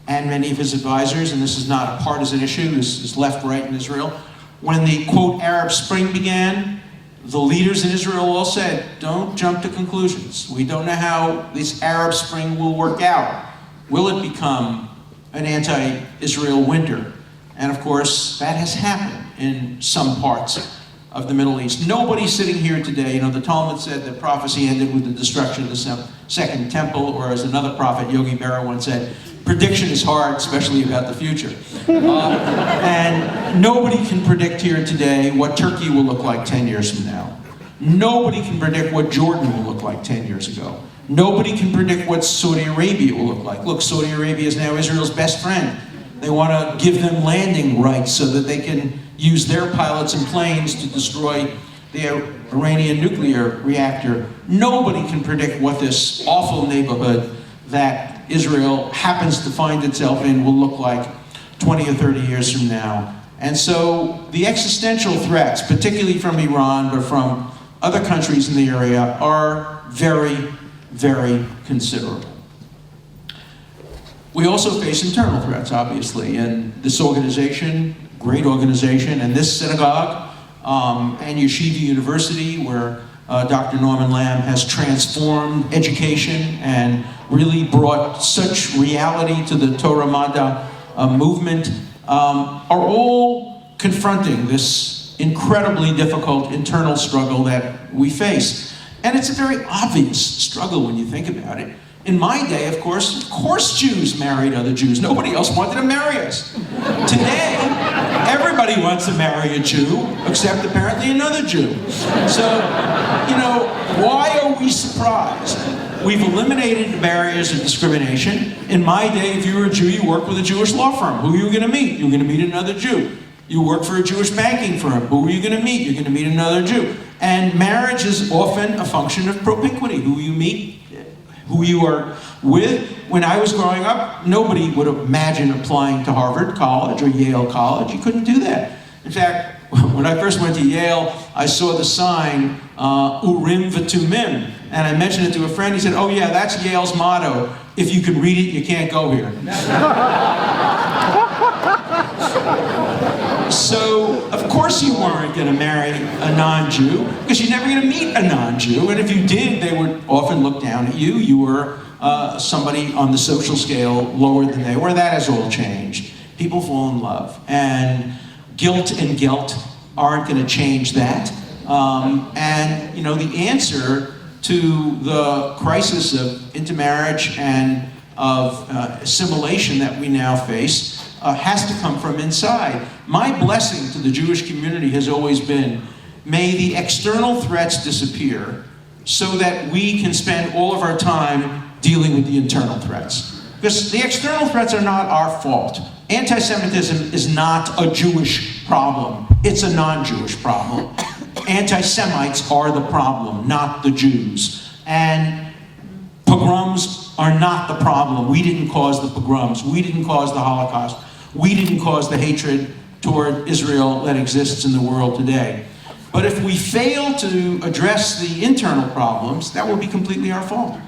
and many of his advisors, and this is not a partisan issue, this is left, right in Israel, when the, quote, Arab Spring began, the leaders in Israel all said, don't jump to conclusions. We don't know how this Arab Spring will work out. Will it become an anti-Israel winter? And of course, that has happened in some parts of the Middle East. Nobody sitting here today, the Talmud said that prophecy ended with the destruction of the Second Temple, or as another prophet, Yogi Berra, once said, prediction is hard, especially about the future. And nobody can predict here today what Turkey will look like 10 years from now. Nobody can predict what Jordan will look like 10 years ago. Nobody can predict what Saudi Arabia will look like. Look, Saudi Arabia is now Israel's best friend. They want to give them landing rights so that they can use their pilots and planes to destroy the Iranian nuclear reactor. Nobody can predict what this awful neighborhood that Israel happens to find itself in will look like 20 or 30 years from now. And so the existential threats, particularly from Iran, but from other countries in the area, are very, very considerable. We also face internal threats, obviously, and this organization, great organization, and this synagogue, and Yeshiva University, where Dr. Norman Lamb has transformed education and really brought such reality to the Torah Mada movement, are all confronting this incredibly difficult internal struggle that we face. And it's a very obvious struggle when you think about it. In my day, of course Jews married other Jews. Nobody else wanted to marry us. Today, everybody wants to marry a Jew, except apparently another Jew. So, why are we surprised? We've eliminated the barriers of discrimination. In my day, if you were a Jew, you worked with a Jewish law firm. Who are you going to meet? You're going to meet another Jew. You work for a Jewish banking firm. Who are you going to meet? You're going to meet another Jew. And marriage is often a function of propinquity. Who you meet, who you are with. When I was growing up, nobody would imagine applying to Harvard College or Yale College. You couldn't do that. In fact, when I first went to Yale, I saw the sign, Urim v'Tumim, and I mentioned it to a friend. He said, oh yeah, that's Yale's motto. If you can read it, you can't go here. So, of course you weren't going to marry a non-Jew, because you're never going to meet a non-Jew, and if you did, they would often look down at you. You were somebody on the social scale lower than they were. That has all changed. People fall in love, and guilt and guilt aren't going to change that. And, the answer to the crisis of intermarriage and of assimilation that we now face has to come from inside. My blessing to the Jewish community has always been, may the external threats disappear so that we can spend all of our time dealing with the internal threats. Because the external threats are not our fault. Anti-Semitism is not a Jewish problem. It's a non-Jewish problem. Anti-Semites are the problem, not the Jews. And pogroms are not the problem. We didn't cause the pogroms. We didn't cause the Holocaust. We didn't cause the hatred toward Israel that exists in the world today. But if we fail to address the internal problems, that will be completely our fault.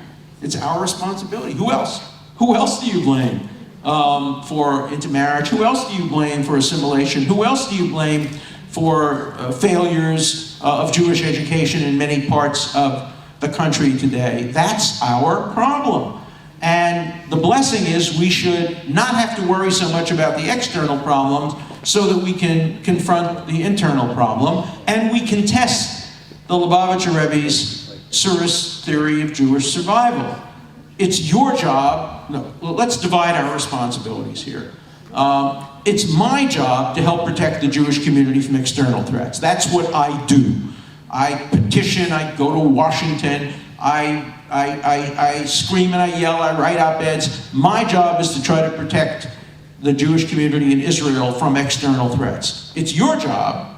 It's our responsibility. Who else? Who else do you blame for intermarriage? Who else do you blame for assimilation? Who else do you blame for failures of Jewish education in many parts of the country today? That's our problem. And the blessing is we should not have to worry so much about the external problems so that we can confront the internal problem, and we can test the Lubavitcher Rebbe's Surah's theory of Jewish survival. It's your job. No, let's divide our responsibilities here. It's my job to help protect the Jewish community from external threats. That's what I do. I petition, I go to Washington, I scream and I yell, I write op-eds. My job is to try to protect the Jewish community in Israel from external threats. It's your job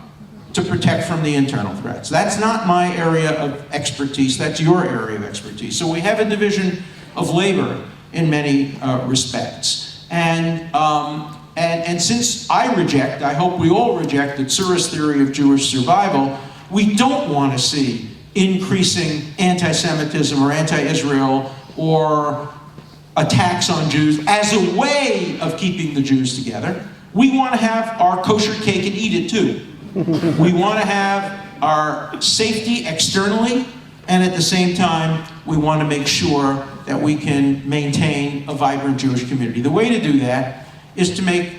to protect from the internal threats. That's not my area of expertise, that's your area of expertise. So we have a division of labor in many respects. And since I reject, I hope we all reject, the Surah's theory of Jewish survival, we don't want to see increasing anti-Semitism or anti-Israel or attacks on Jews as a way of keeping the Jews together. We want to have our kosher cake and eat it too. We want to have our safety externally, and at the same time, we want to make sure that we can maintain a vibrant Jewish community. The way to do that is to make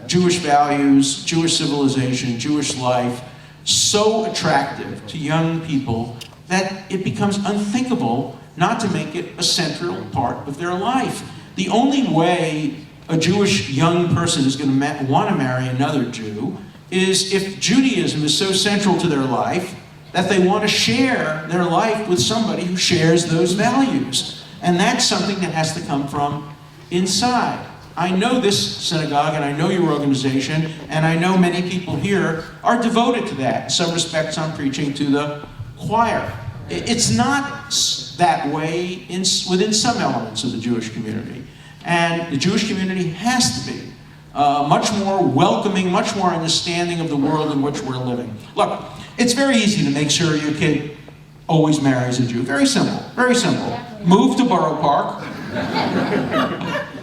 Jewish values, Jewish civilization, Jewish life so attractive to young people that it becomes unthinkable not to make it a central part of their life. The only way a Jewish young person is going to want to marry another Jew is if Judaism is so central to their life that they want to share their life with somebody who shares those values. And that's something that has to come from inside. I know this synagogue, and I know your organization, and I know many people here are devoted to that. In some respects, I'm preaching to the choir. It's not that way within some elements of the Jewish community. And the Jewish community has to be much more welcoming, much more understanding of the world in which we're living. Look, it's very easy to make sure your kid always marries a Jew. Very simple, very simple. Move to Borough Park.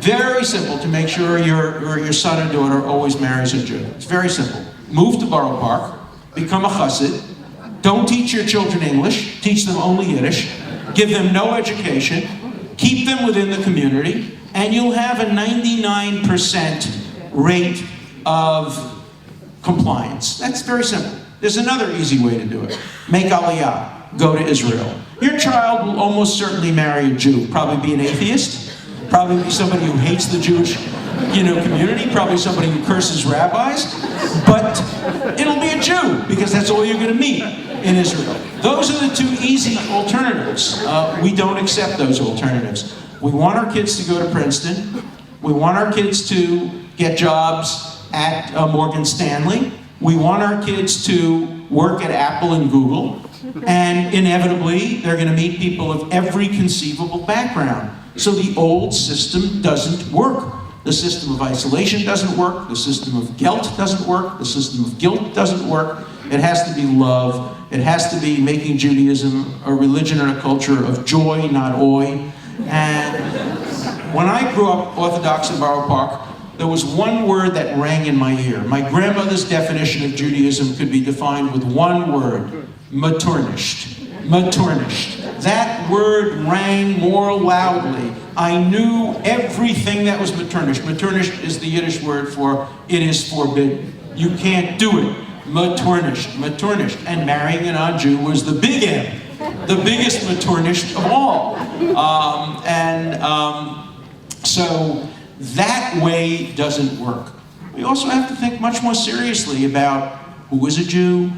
Very simple to make sure your son or daughter always marries a Jew. It's very simple. Move to Borough Park, become a chassid, don't teach your children English, teach them only Yiddish, give them no education, keep them within the community, and you'll have a 99% rate of compliance. That's very simple. There's another easy way to do it. Make aliyah, go to Israel. Your child will almost certainly marry a Jew, probably be an atheist, probably be somebody who hates the Jewish community, probably somebody who curses rabbis, but it'll be a Jew, because that's all you're going to meet in Israel. Those are the two easy alternatives. We don't accept those alternatives. We want our kids to go to Princeton. We want our kids to get jobs at Morgan Stanley. We want our kids to work at Apple and Google. And inevitably, they're going to meet people of every conceivable background. So the old system doesn't work. The system of isolation doesn't work. The system of guilt doesn't work. The system of guilt doesn't work. It has to be love. It has to be making Judaism a religion and a culture of joy, not oi. And when I grew up Orthodox in Borough Park, there was one word that rang in my ear. My grandmother's definition of Judaism could be defined with one word: maturnished. Maturnished. That word rang more loudly. I knew everything that was maturnished. Maturnished is the Yiddish word for it is forbidden. You can't do it. Maturnished. Maturnished. And marrying a non-Jew was the big M. The biggest maturnished of all. So that way doesn't work. We also have to think much more seriously about who is a Jew,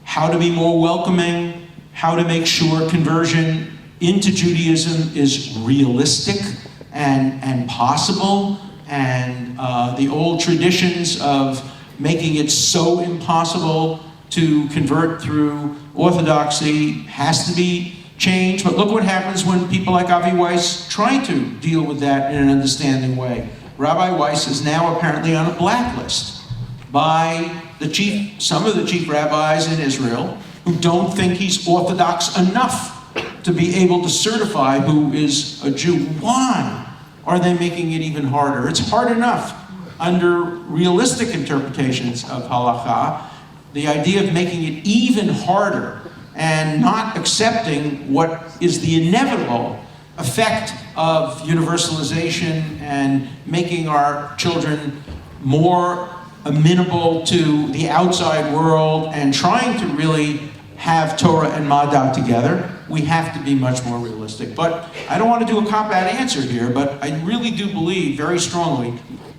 how to be more welcoming, how to make sure conversion into Judaism is realistic and possible, and the old traditions of making it so impossible to convert through Orthodoxy has to be changed. But look what happens when people like Avi Weiss try to deal with that in an understanding way. Rabbi Weiss is now apparently on a blacklist by some of the chief rabbis in Israel, who don't think he's Orthodox enough to be able to certify who is a Jew. Why are they making it even harder? It's hard enough under realistic interpretations of halakha. The idea of making it even harder and not accepting what is the inevitable effect of universalization and making our children more amenable to the outside world and trying to really have Torah and Madah together. We have to be much more realistic. But I don't want to do a cop-out answer here, but I really do believe very strongly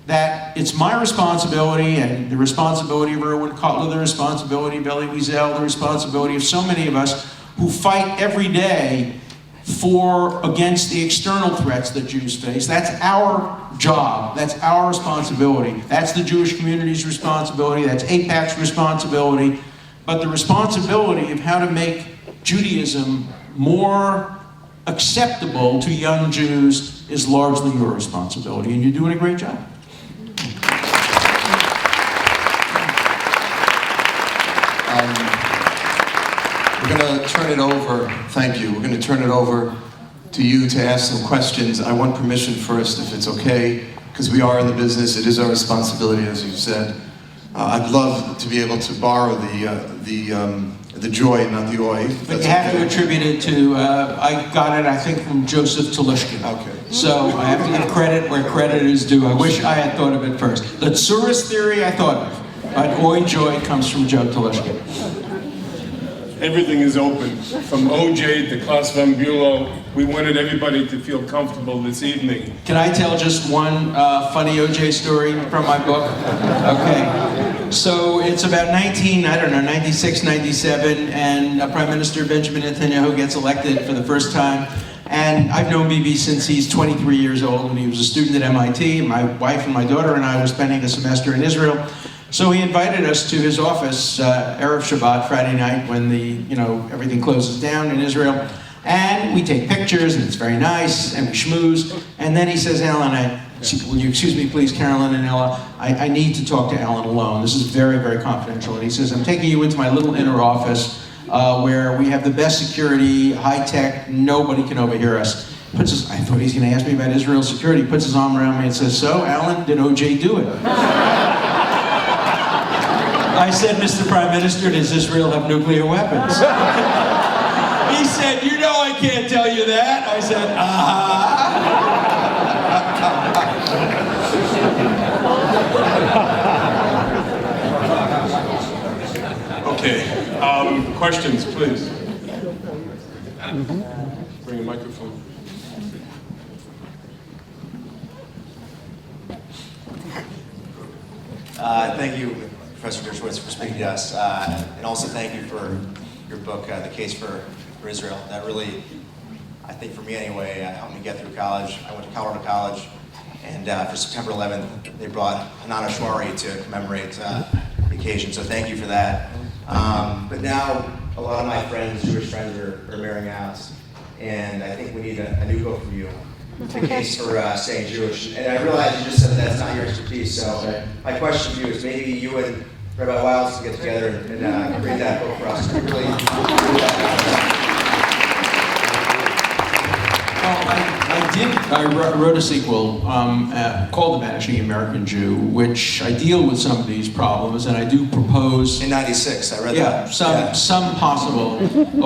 that it's my responsibility and the responsibility of Erwin Cutler, the responsibility of Elie Wiesel, the responsibility of so many of us who fight every day against the external threats that Jews face. That's our job. That's our responsibility. That's the Jewish community's responsibility. That's AIPAC's responsibility. But the responsibility of how to make Judaism more acceptable to young Jews is largely your responsibility, and you're doing a great job. We're going to turn it over, thank you, we're going to turn it over to you to ask some questions. I want permission first, if it's okay, because we are in the business, it is our responsibility, as you said. I'd love to be able to borrow the joy, not the oi. But you have to attribute it to, I got it, I think, from Joseph Talishkin. Okay. So I have to give credit where credit is due. I wish I had thought of it first. The Tsuris theory I thought of, but oi joy comes from Joe Talishkin. Everything is open, from OJ to Klaus von Bülow. We wanted everybody to feel comfortable this evening. Can I tell just one funny OJ story from my book? Okay. So it's about 96, 97, and Prime Minister Benjamin Netanyahu gets elected for the first time. And I've known BB since he's 23 years old, when he was a student at MIT. My wife and my daughter and I were spending a semester in Israel. So he invited us to his office, Erev Shabbat, Friday night, when everything closes down in Israel. And we take pictures, and it's very nice, and we schmooze. And then he says, Alan, will you excuse me, please, Carolyn and Ella? I need to talk to Alan alone. This is very, very confidential. And he says, I'm taking you into my little inner office where we have the best security, high tech, nobody can overhear us. I thought he was going to ask me about Israel security. He puts his arm around me and says, so, Alan, did OJ do it? I said, Mr. Prime Minister, does Israel have nuclear weapons? He said, you know I can't tell you that. I said, Okay, questions, please. Bring a microphone. Thank you, Professor Dershowitz, for speaking to us, and also thank you for your book, The Case for Israel. That really, I think for me anyway, helped me get through college. I went to Colorado College, and for September 11th, they brought Hanukkah Shwari to commemorate the occasion, so thank you for that. But now, a lot of my friends, Jewish friends, are marrying out, and I think we need a new book from you. The Case for Staying Jewish. And I realize you just said that's not your expertise, so my question to you is maybe you and Rabbi Wiles can get together and read that book for us. Really do that. I wrote a sequel called The Vanishing American Jew, which I deal with some of these problems, and I do propose... In '96, I read that. Some possible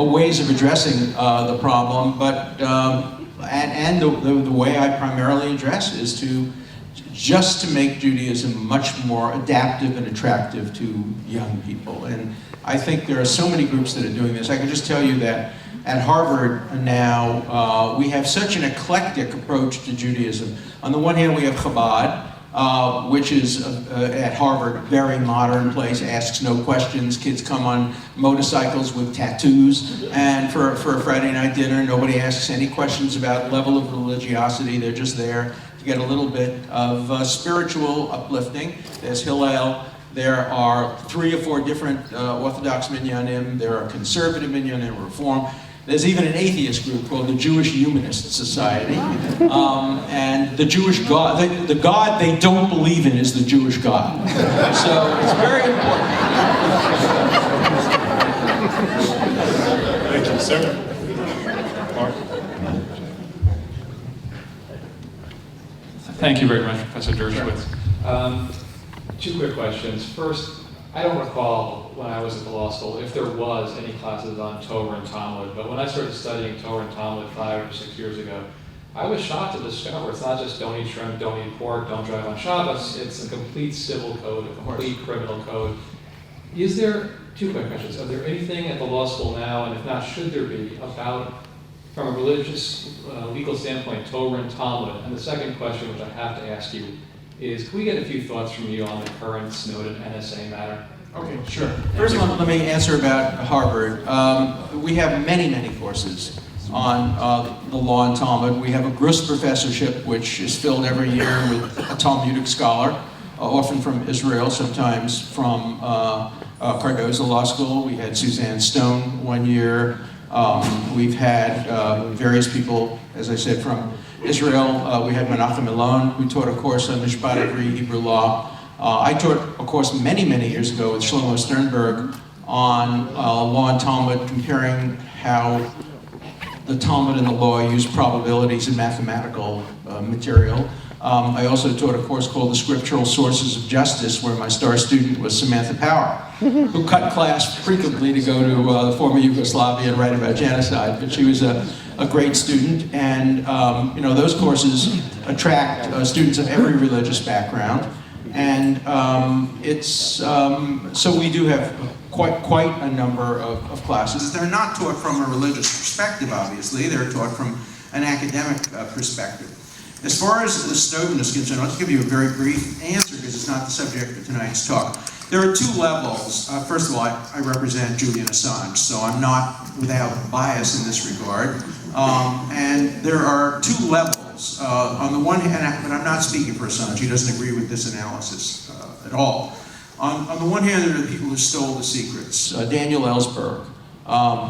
ways of addressing the problem, but and the way I primarily address is just to make Judaism much more adaptive and attractive to young people. And I think there are so many groups that are doing this. I can just tell you that at Harvard now, we have such an eclectic approach to Judaism. On the one hand, we have Chabad, which is at Harvard, very modern place, asks no questions. Kids come on motorcycles with tattoos, and for a Friday night dinner, nobody asks any questions about level of religiosity. They're just there to get a little bit of spiritual uplifting. There's Hillel. There are 3 or 4 different Orthodox minyanim. There are conservative minyanim, Reform. There's even an atheist group called the Jewish Humanist Society. And the Jewish God, the God they don't believe in is the Jewish God. So it's very important. Thank you, sir. Mark. Thank you very much, Professor Dershowitz. 2 quick questions. First, I don't recall when I was at the law school if there was any classes on Torah and Talmud, but when I started studying Torah and Talmud 5 or 6 years ago, I was shocked to discover it's not just don't eat shrimp, don't eat pork, don't drive on Shabbos, it's a complete civil code, a complete criminal code. Is there, 2 quick questions, are there anything at the law school now, and if not, should there be, about, from a religious, legal standpoint, Torah and Talmud? And the second question, which I have to ask you, is can we get a few thoughts from you on the current Snowden NSA matter? Okay, sure. First of all, let me answer about Harvard. We have many, many courses on the law and Talmud. We have a Grus professorship, which is filled every year with a Talmudic scholar, often from Israel, sometimes from Cardozo Law School. We had Suzanne Stone one year. We've had various people, as I said, from Israel. We had Menachem Elon, who taught a course on Mishpat Ivri, Hebrew law. I taught a course many, many years ago with Shlomo Sternberg on law and Talmud, comparing how the Talmud and the law use probabilities in mathematical material. I also taught a course called The Scriptural Sources of Justice, where my star student was Samantha Power, who cut class frequently to go to the former Yugoslavia and write about genocide. But she was a great student, and those courses attract students of every religious background. And so we do have quite a number of classes. They're not taught from a religious perspective, obviously. They're taught from an academic perspective. As far as the Snowden is concerned, I'll just give you a very brief answer because it's not the subject of tonight's talk. There are 2 levels. First of all, I represent Julian Assange, so I'm not without bias in this regard. And there are two levels. On the one hand, but I'm not speaking for Assange, he doesn't agree with this analysis at all. On the one hand, there are the people who stole the secrets. Daniel Ellsberg,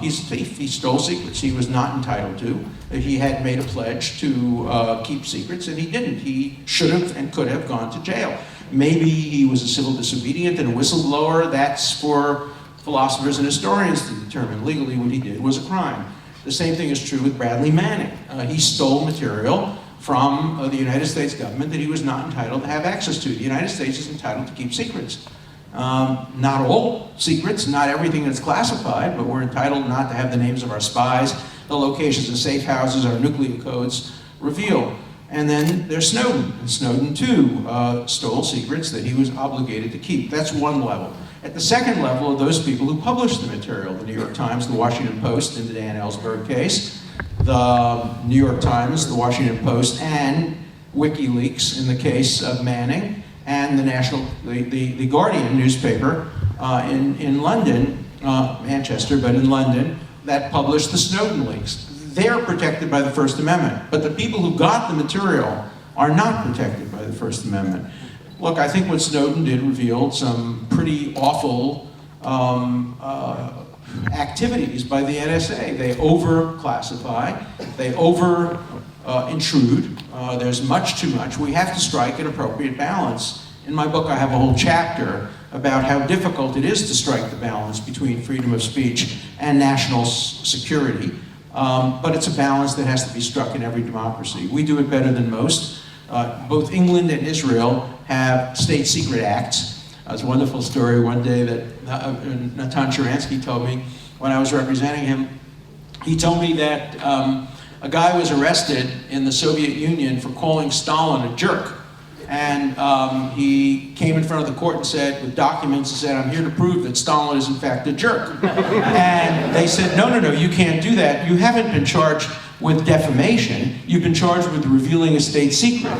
he's a thief. He stole secrets he was not entitled to. He had made a pledge to keep secrets, and he didn't. He should have and could have gone to jail. Maybe he was a civil disobedient and a whistleblower. That's for philosophers and historians to determine. Legally, what he did was a crime. The same thing is true with Bradley Manning. He stole material from the United States government that he was not entitled to have access to. The United States is entitled to keep secrets. Not all secrets, not everything that's classified, but we're entitled not to have the names of our spies, the locations of safe houses, our nuclear codes revealed. And then there's Snowden. And Snowden, too, stole secrets that he was obligated to keep. That's one level. At the second level are those people who published the material, the New York Times, the Washington Post in the Dan Ellsberg case, the New York Times, the Washington Post, and WikiLeaks in the case of Manning, and the Guardian newspaper in London, Manchester, but in London, that published the Snowden leaks. They're protected by the First Amendment, but the people who got the material are not protected by the First Amendment. Look, I think what Snowden did revealed some pretty awful activities by the NSA. They over-classify, they over-intrude. There's much too much. We have to strike an appropriate balance. In my book, I have a whole chapter about how difficult it is to strike the balance between freedom of speech and national security. But it's a balance that has to be struck in every democracy. We do it better than most. Both England and Israel have state secret acts. It's a wonderful story one day that Natan Sharansky told me when I was representing him. He told me that a guy was arrested in the Soviet Union for calling Stalin a jerk. And he came in front of the court and said, with documents, he said, "I'm here to prove that Stalin is in fact a jerk." And they said, no, you can't do that. You haven't been charged with defamation. You've been charged with revealing a state secret.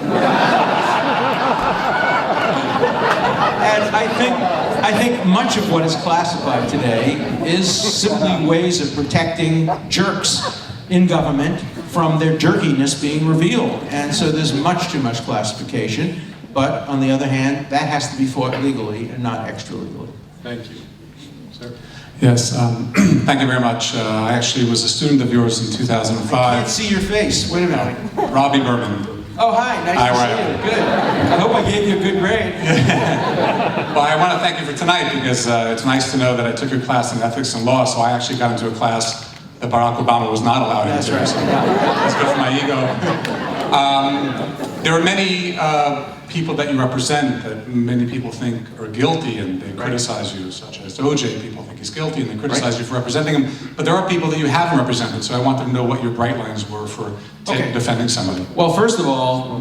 And I think much of what is classified today is simply ways of protecting jerks in government from their jerkiness being revealed. And so there's much too much classification, but on the other hand, that has to be fought legally and not extra-legally. Thank you. Sir? Yes, thank you very much. I actually was a student of yours in 2005. I can't see your face. Wait a minute. Robbie Berman. Oh, hi. Nice to see you. Good. I hope I gave you a good grade. Well, I want to thank you for tonight because it's nice to know that I took your class in ethics and law, so I actually got into a class that Barack Obama was not allowed That's into. right. So that's good for my ego. There are many people that you represent that many people think are guilty and they criticize you, such as OJ. People think he's guilty and they criticize you for representing him. But there are people that you haven't represented, so I wanted to know what your bright lines were for defending somebody. Well, first of all,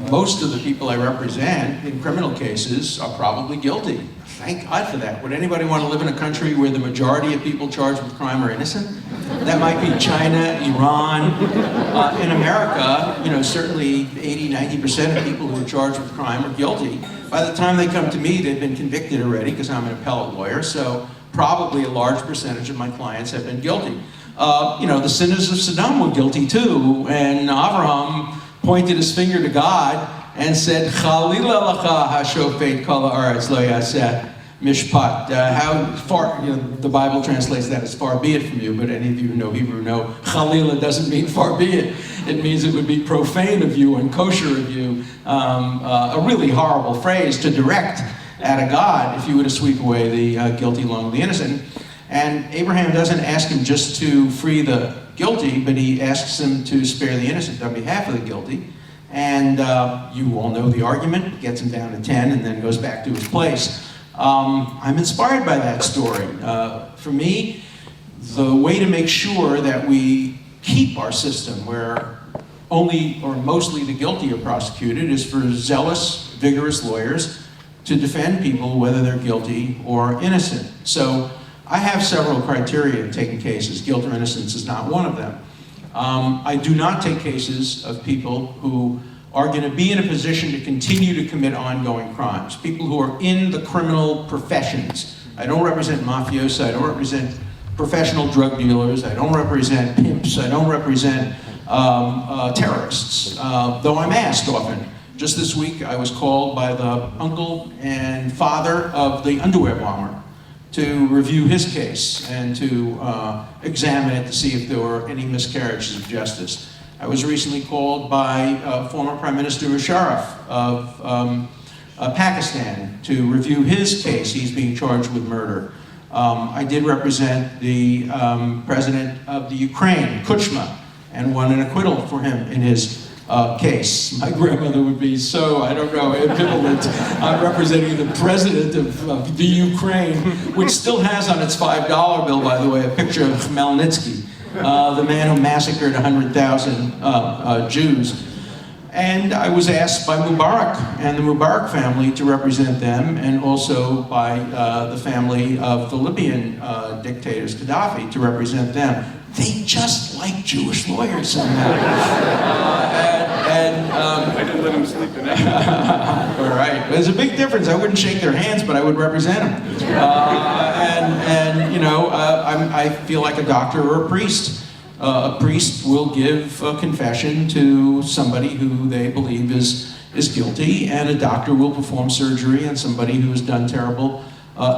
most of the people I represent in criminal cases are probably guilty. Thank God for that. Would anybody want to live in a country where the majority of people charged with crime are innocent? That might be China, Iran. In America, certainly 80–90% of people who are charged with crime are guilty. By the time they come to me, they've been convicted already because I'm an appellate lawyer, so probably a large percentage of my clients have been guilty. The sinners of Saddam were guilty too, and Abraham pointed his finger to God and said, "Chalila lacha hashofet kol haaretz lo yaseh mishpat." How far, the Bible translates that as "far be it from you," but any of you who know Hebrew know Chalila doesn't mean "far be it." It means it would be profane of you, unkosher of you, a really horrible phrase to direct at a God if you were to sweep away the guilty along with the innocent. And Abraham doesn't ask him just to free the guilty, but he asks him to spare the innocent on behalf of the guilty. And you all know the argument, gets him down to 10 and then goes back to his place. I'm inspired by that story. For me, the way to make sure that we keep our system where only or mostly the guilty are prosecuted is for zealous, vigorous lawyers to defend people whether they're guilty or innocent. So I have several criteria in taking cases. Guilt or innocence is not one of them. I do not take cases of people who are going to be in a position to continue to commit ongoing crimes. People who are in the criminal professions. I don't represent mafiosi, I don't represent professional drug dealers, I don't represent pimps, I don't represent terrorists, though I'm asked often. Just this week, I was called by the uncle and father of the underwear bomber to review his case and to examine it to see if there were any miscarriages of justice. I was recently called by former Prime Minister Musharraf of Pakistan to review his case. He's being charged with murder. I did represent the president of the Ukraine, Kuchma, and won an acquittal for him in his case. My grandmother would be so, I don't know, ambivalent. I'm representing the president of the Ukraine, which still has on its $5 bill, by the way, a picture of Khmelnytsky, the man who massacred 100,000 Jews. And I was asked by Mubarak and the Mubarak family to represent them, and also by the family of the Libyan dictators, Gaddafi, to represent them. They just like Jewish lawyers somehow. I didn't let him sleep in that. All right, there's a big difference. I wouldn't shake their hands, but I would represent them. You know, I feel like a doctor or a priest. A priest will give a confession to somebody who they believe is guilty, and a doctor will perform surgery on somebody who has done terrible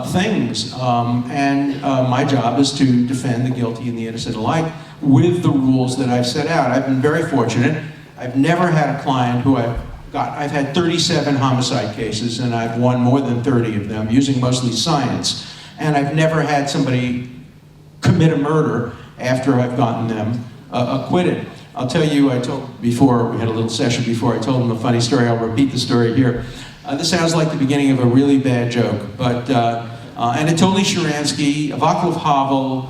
things. My job is to defend the guilty and the innocent alike with the rules that I've set out. I've been very fortunate. I've never had a client who I've had 37 homicide cases, and I've won more than 30 of them using mostly science. And I've never had somebody commit a murder after I've gotten them acquitted. I'll tell you, I told before, we had a little session before, I told them a funny story. I'll repeat the story here. This sounds like the beginning of a really bad joke, but Anatoly Sharansky, Václav Havel,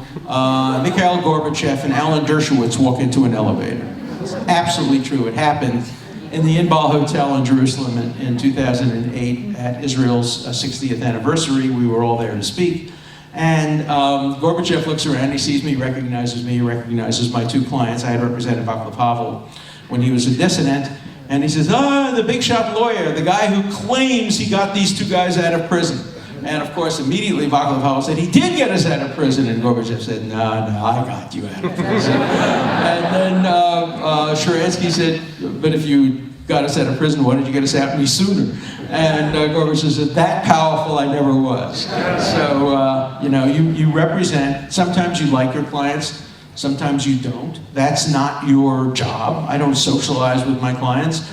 Mikhail Gorbachev, and Alan Dershowitz walk into an elevator. It's absolutely true. It happened in the Inbal Hotel in Jerusalem in 2008 at Israel's 60th anniversary. We were all there to speak. And Gorbachev looks around, he sees me, he recognizes my two clients. I had represented Václav Havel when he was a dissident. And he says, the big shot lawyer, the guy who claims he got these two guys out of prison. And of course, immediately Václav Havel said, he did get us out of prison. And Gorbachev said, no, I got you out of prison. And then Sharansky said, but if you got us out of prison, why did you get us out any sooner? And Gorbachev said, that powerful I never was. So, you know, you represent, sometimes you like your clients, sometimes you don't. That's not your job. I don't socialize with my clients.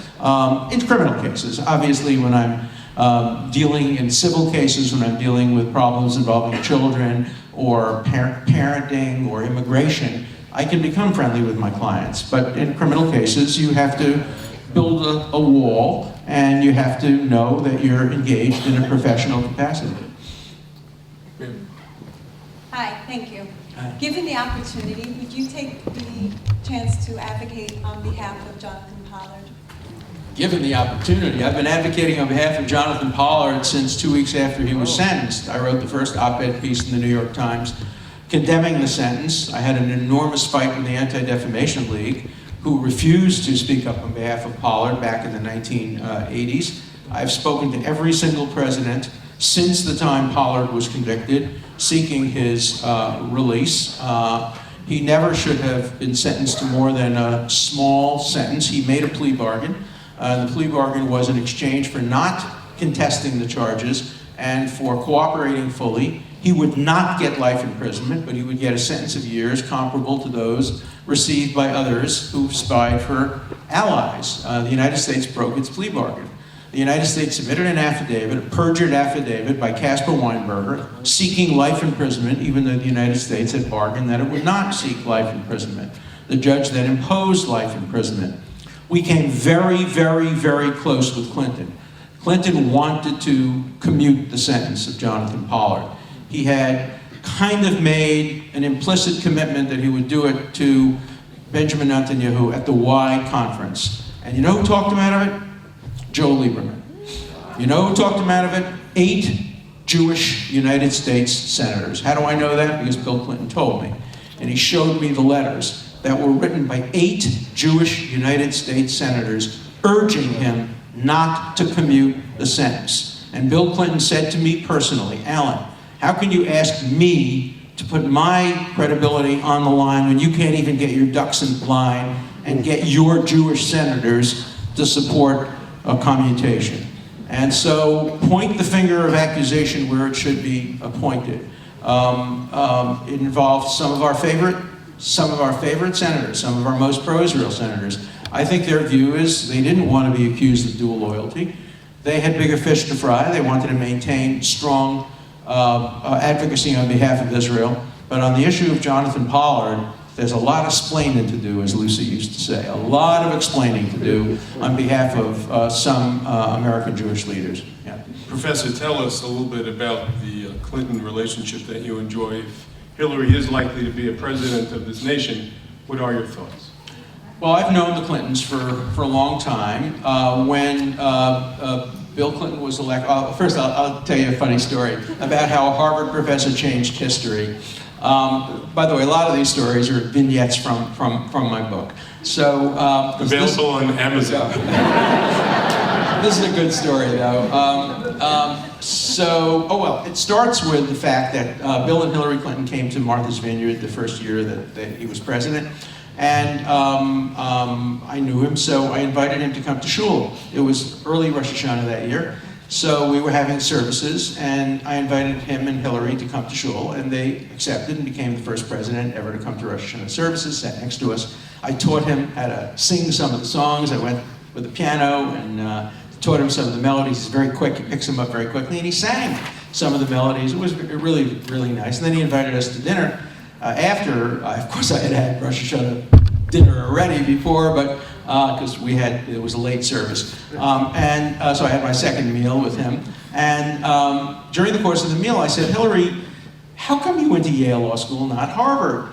In criminal cases, obviously when I'm dealing in civil cases, when I'm dealing with problems involving children or parenting or immigration, I can become friendly with my clients. But in criminal cases, you have to build a wall, and you have to know that you're engaged in a professional capacity. Hi, thank you. Hi. Given the opportunity, would you take the chance to advocate on behalf of Jonathan Pollard? Given the opportunity, I've been advocating on behalf of Jonathan Pollard since 2 weeks after he was sentenced. I wrote the first op-ed piece in the New York Times condemning the sentence. I had an enormous fight in the Anti-Defamation League, who refused to speak up on behalf of Pollard back in the 1980s. I've spoken to every single president since the time Pollard was convicted, seeking his release. He never should have been sentenced to more than a small sentence. He made a plea bargain. The plea bargain was in exchange for not contesting the charges and for cooperating fully. He would not get life imprisonment, but he would get a sentence of years comparable to those received by others who spied for allies. The United States broke its plea bargain. The United States submitted an affidavit, a perjured affidavit by Caspar Weinberger, seeking life imprisonment, even though the United States had bargained that it would not seek life imprisonment. The judge then imposed life imprisonment. We came very, very, very close with Clinton. Clinton wanted to commute the sentence of Jonathan Pollard. He had kind of made an implicit commitment that he would do it to Benjamin Netanyahu at the Y conference. And you know who talked him out of it? Joe Lieberman. You know who talked him out of it? 8 Jewish United States senators. How do I know that? Because Bill Clinton told me. And he showed me the letters that were written by 8 Jewish United States senators urging him not to commute the sentence. And Bill Clinton said to me personally, Alan, how can you ask me to put my credibility on the line when you can't even get your ducks in line and get your Jewish senators to support a commutation. And so point the finger of accusation where it should be pointed. It involved some of our favorite senators, some of our most pro-Israel senators. I think their view is they didn't want to be accused of dual loyalty. They had bigger fish to fry. They wanted to maintain strong advocacy on behalf of Israel. But on the issue of Jonathan Pollard, there's a lot of splaining to do, as Lucy used to say. A lot of explaining to do on behalf of some American Jewish leaders. Yeah. Professor, tell us a little bit about the Clinton relationship that you enjoy. If Hillary is likely to be a president of this nation, what are your thoughts? Well, I've known the Clintons for a long time. When Bill Clinton was elected, first I'll tell you a funny story about how a Harvard professor changed history. By the way, a lot of these stories are vignettes from my book. So available on Amazon. This is a good story, though. It starts with the fact that Bill and Hillary Clinton came to Martha's Vineyard the first year that he was president. And I knew him, so I invited him to come to shul. It was early Rosh Hashanah that year. So we were having services, and I invited him and Hillary to come to shul, and they accepted and became the first president ever to come to Rosh Hashanah services, sat next to us. I taught him how to sing some of the songs. I went with the piano and taught him some of the melodies. He's very quick, he picks them up very quickly, and he sang some of the melodies. It was really, really nice. And then he invited us to dinner after, of course I had Rosh Hashanah dinner already before, but because it was a late service. So I had my second meal with him. And during the course of the meal, I said, Hillary, how come you went to Yale Law School, not Harvard?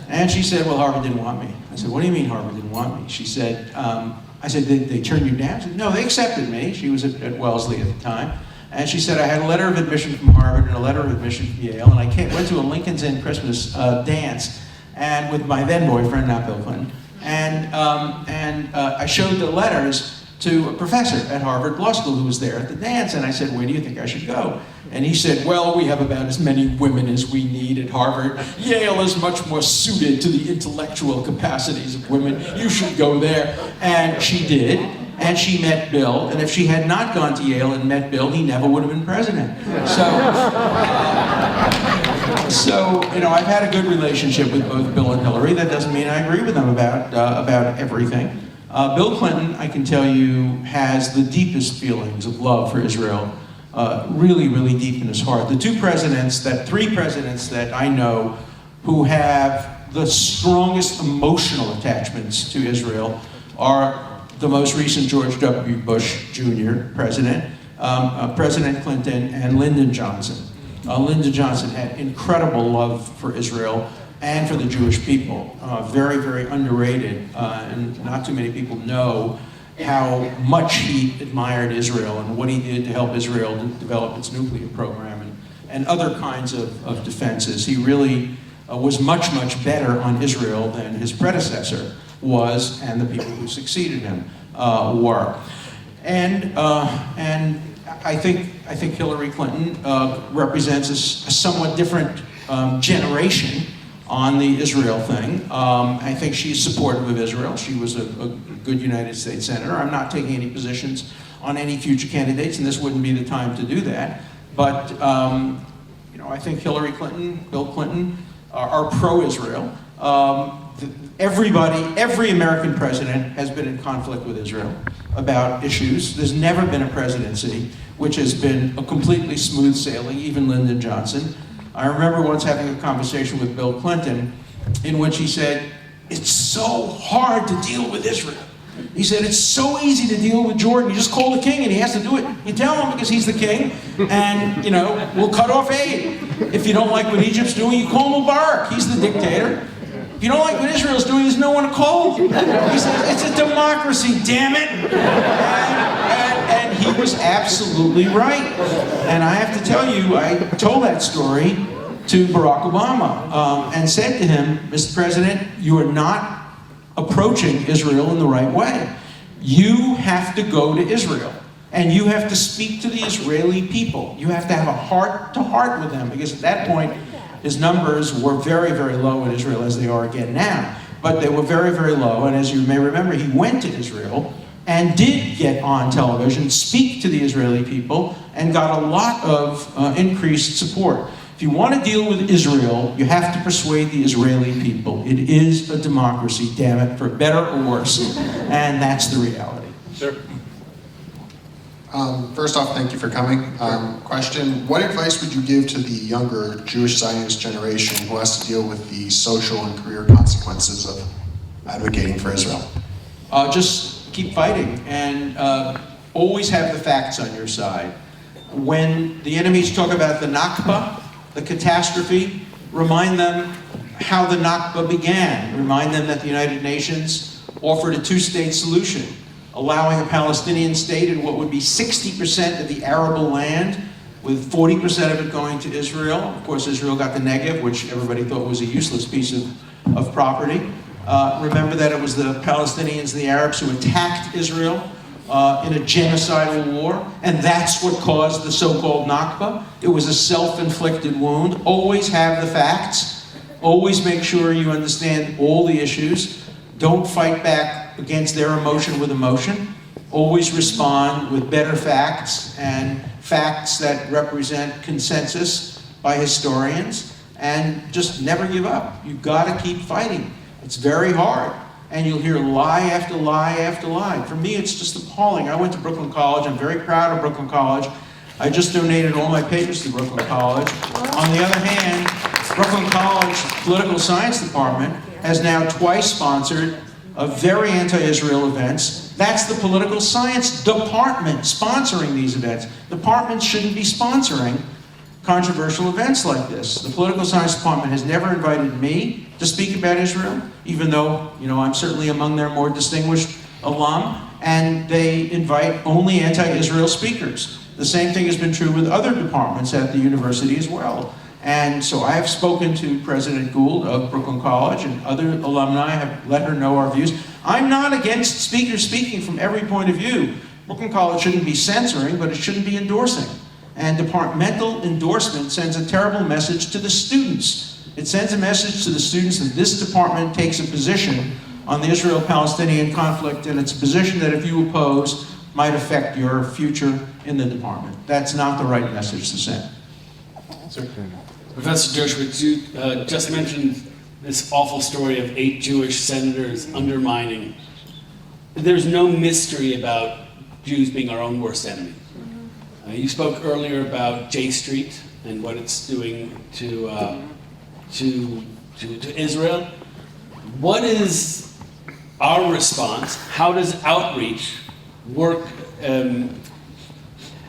And she said, well, Harvard didn't want me. I said, what do you mean Harvard didn't want me? She said, I said, they turned you down? She said, no, they accepted me. She was at Wellesley at the time. And she said, I had a letter of admission from Harvard and a letter of admission from Yale, and I went to a Lincoln's Inn Christmas dance and with my then boyfriend, not Bill Clinton. And I showed the letters to a professor at Harvard Law School who was there at the dance, and I said, where do you think I should go? And he said, well, we have about as many women as we need at Harvard. Yale is much more suited to the intellectual capacities of women. You should go there. And she did, and she met Bill, and if she had not gone to Yale and met Bill, he never would have been president. So, I've had a good relationship with both Bill and Hillary. That doesn't mean I agree with them about everything. Bill Clinton, I can tell you, has the deepest feelings of love for Israel, really, really deep in his heart. The three presidents that I know who have the strongest emotional attachments to Israel are the most recent George W. Bush Jr. president, President Clinton, and Lyndon Johnson. Lyndon Johnson had incredible love for Israel and for the Jewish people. Very, very underrated, and not too many people know how much he admired Israel and what he did to help Israel to develop its nuclear program and other kinds of defenses. He really was much, much better on Israel than his predecessor was, and the people who succeeded him were. And I think Hillary Clinton represents a somewhat different generation on the Israel thing. I think she's supportive of Israel. She was a good United States Senator. I'm not taking any positions on any future candidates, and this wouldn't be the time to do that. But I think Hillary Clinton, Bill Clinton are pro-Israel. Every American president has been in conflict with Israel about issues. There's never been a presidency which has been a completely smooth sailing, even Lyndon Johnson. I remember once having a conversation with Bill Clinton in which he said, it's so hard to deal with Israel. He said, it's so easy to deal with Jordan. You just call the king and he has to do it. You tell him because he's the king and, we'll cut off aid. If you don't like what Egypt's doing, you call Mubarak. He's the dictator. If you don't like what Israel's doing, there's no one to call. He says, it's a democracy, damn it. And he was absolutely right. And I have to tell you, I told that story to Barack Obama and said to him, Mr. President, you are not approaching Israel in the right way. You have to go to Israel. And you have to speak to the Israeli people. You have to have a heart-to-heart with them, because at that point, His numbers were very, very low in Israel, as they are again now. But they were very, very low, and as you may remember, he went to Israel and did get on television, speak to the Israeli people, and got a lot of increased support. If you want to deal with Israel, you have to persuade the Israeli people. It is a democracy, damn it, for better or worse. And that's the reality. Sure. First off, thank you for coming. Question, what advice would you give to the younger Jewish Zionist generation who has to deal with the social and career consequences of advocating for Israel? Just keep fighting and always have the facts on your side. When the enemies talk about the Nakba, the catastrophe, remind them how the Nakba began. Remind them that the United Nations offered a two-state solution, allowing a Palestinian state in what would be 60% of the arable land, with 40% of it going to Israel. Of course, Israel got the Negev, which everybody thought was a useless piece of property. Remember that it was the Palestinians and the Arabs who attacked Israel in a genocidal war, and that's what caused the so-called Nakba. It was a self-inflicted wound. Always have the facts. Always make sure you understand all the issues. Don't fight back against their emotion with emotion. Always respond with better facts and facts that represent consensus by historians, and just never give up. You've got to keep fighting. It's very hard, and you'll hear lie after lie after lie. For me, it's just appalling. I went to Brooklyn College. I'm very proud of Brooklyn College. I just donated all my papers to Brooklyn College. On the other hand, Brooklyn College Political Science Department has now twice sponsored very anti-Israel events. That's the political science department sponsoring these events. Departments shouldn't be sponsoring controversial events like this. The political science department has never invited me to speak about Israel, even though, I'm certainly among their more distinguished alum, and they invite only anti-Israel speakers. The same thing has been true with other departments at the university as well. And so I have spoken to President Gould of Brooklyn College, and other alumni have let her know our views. I'm not against speakers speaking from every point of view. Brooklyn College shouldn't be censoring, but it shouldn't be endorsing. And departmental endorsement sends a terrible message to the students. It sends a message to the students that this department takes a position on the Israel-Palestinian conflict, and it's a position that if you oppose might affect your future in the department. That's not the right message to send. Sir. Professor Dershowitz, you just mentioned this awful story of 8 Jewish senators undermining. There's no mystery about Jews being our own worst enemy. You spoke earlier about J Street and what it's doing to Israel. What is our response? How does outreach work?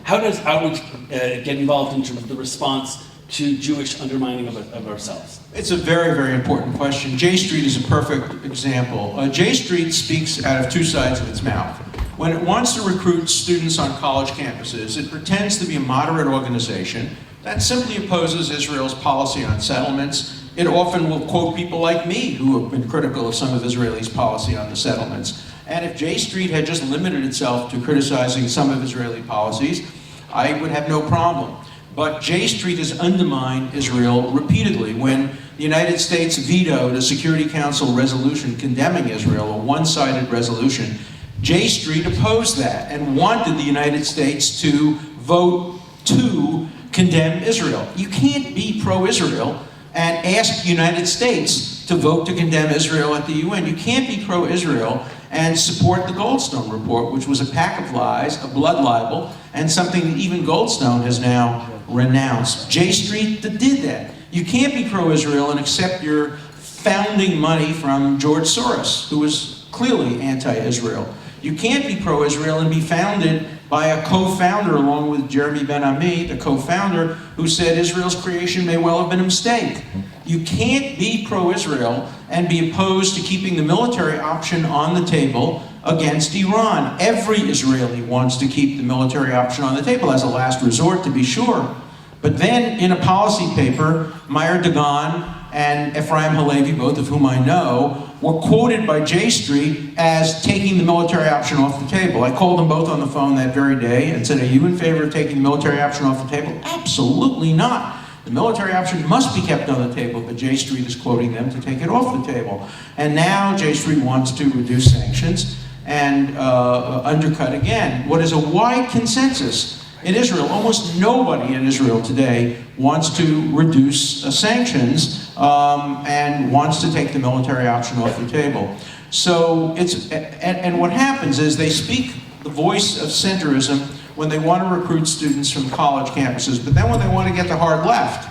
How does outreach get involved in terms of the response to Jewish undermining of ourselves? It's a very, very important question. J Street is a perfect example. J Street speaks out of two sides of its mouth. When it wants to recruit students on college campuses, it pretends to be a moderate organization that simply opposes Israel's policy on settlements. It often will quote people like me who have been critical of some of Israel's policy on the settlements. And if J Street had just limited itself to criticizing some of Israeli policies, I would have no problem. But J Street has undermined Israel repeatedly. When the United States vetoed a Security Council resolution condemning Israel, a one-sided resolution, J Street opposed that and wanted the United States to vote to condemn Israel. You can't be pro-Israel and ask the United States to vote to condemn Israel at the UN. You can't be pro-Israel and support the Goldstone report, which was a pack of lies, a blood libel, and something that even Goldstone has now renounced. J Street did that. You can't be pro-Israel and accept your founding money from George Soros, who was clearly anti-Israel. You can't be pro-Israel and be founded by a co-founder along with Jeremy Ben-Ami, the co-founder, who said Israel's creation may well have been a mistake. You can't be pro-Israel and be opposed to keeping the military option on the table against Iran. Every Israeli wants to keep the military option on the table as a last resort, to be sure. But then in a policy paper, Meir Dagan and Ephraim Halevi, both of whom I know, were quoted by J Street as taking the military option off the table. I called them both on the phone that very day and said, are you in favor of taking the military option off the table? Absolutely not. The military option must be kept on the table, but J Street is quoting them to take it off the table. And now J Street wants to reduce sanctions and undercut again what is a wide consensus in Israel. Almost nobody in Israel today wants to reduce sanctions and wants to take the military option off the table. So and what happens is they speak the voice of centrism when they want to recruit students from college campuses, but then when they want to get the hard left,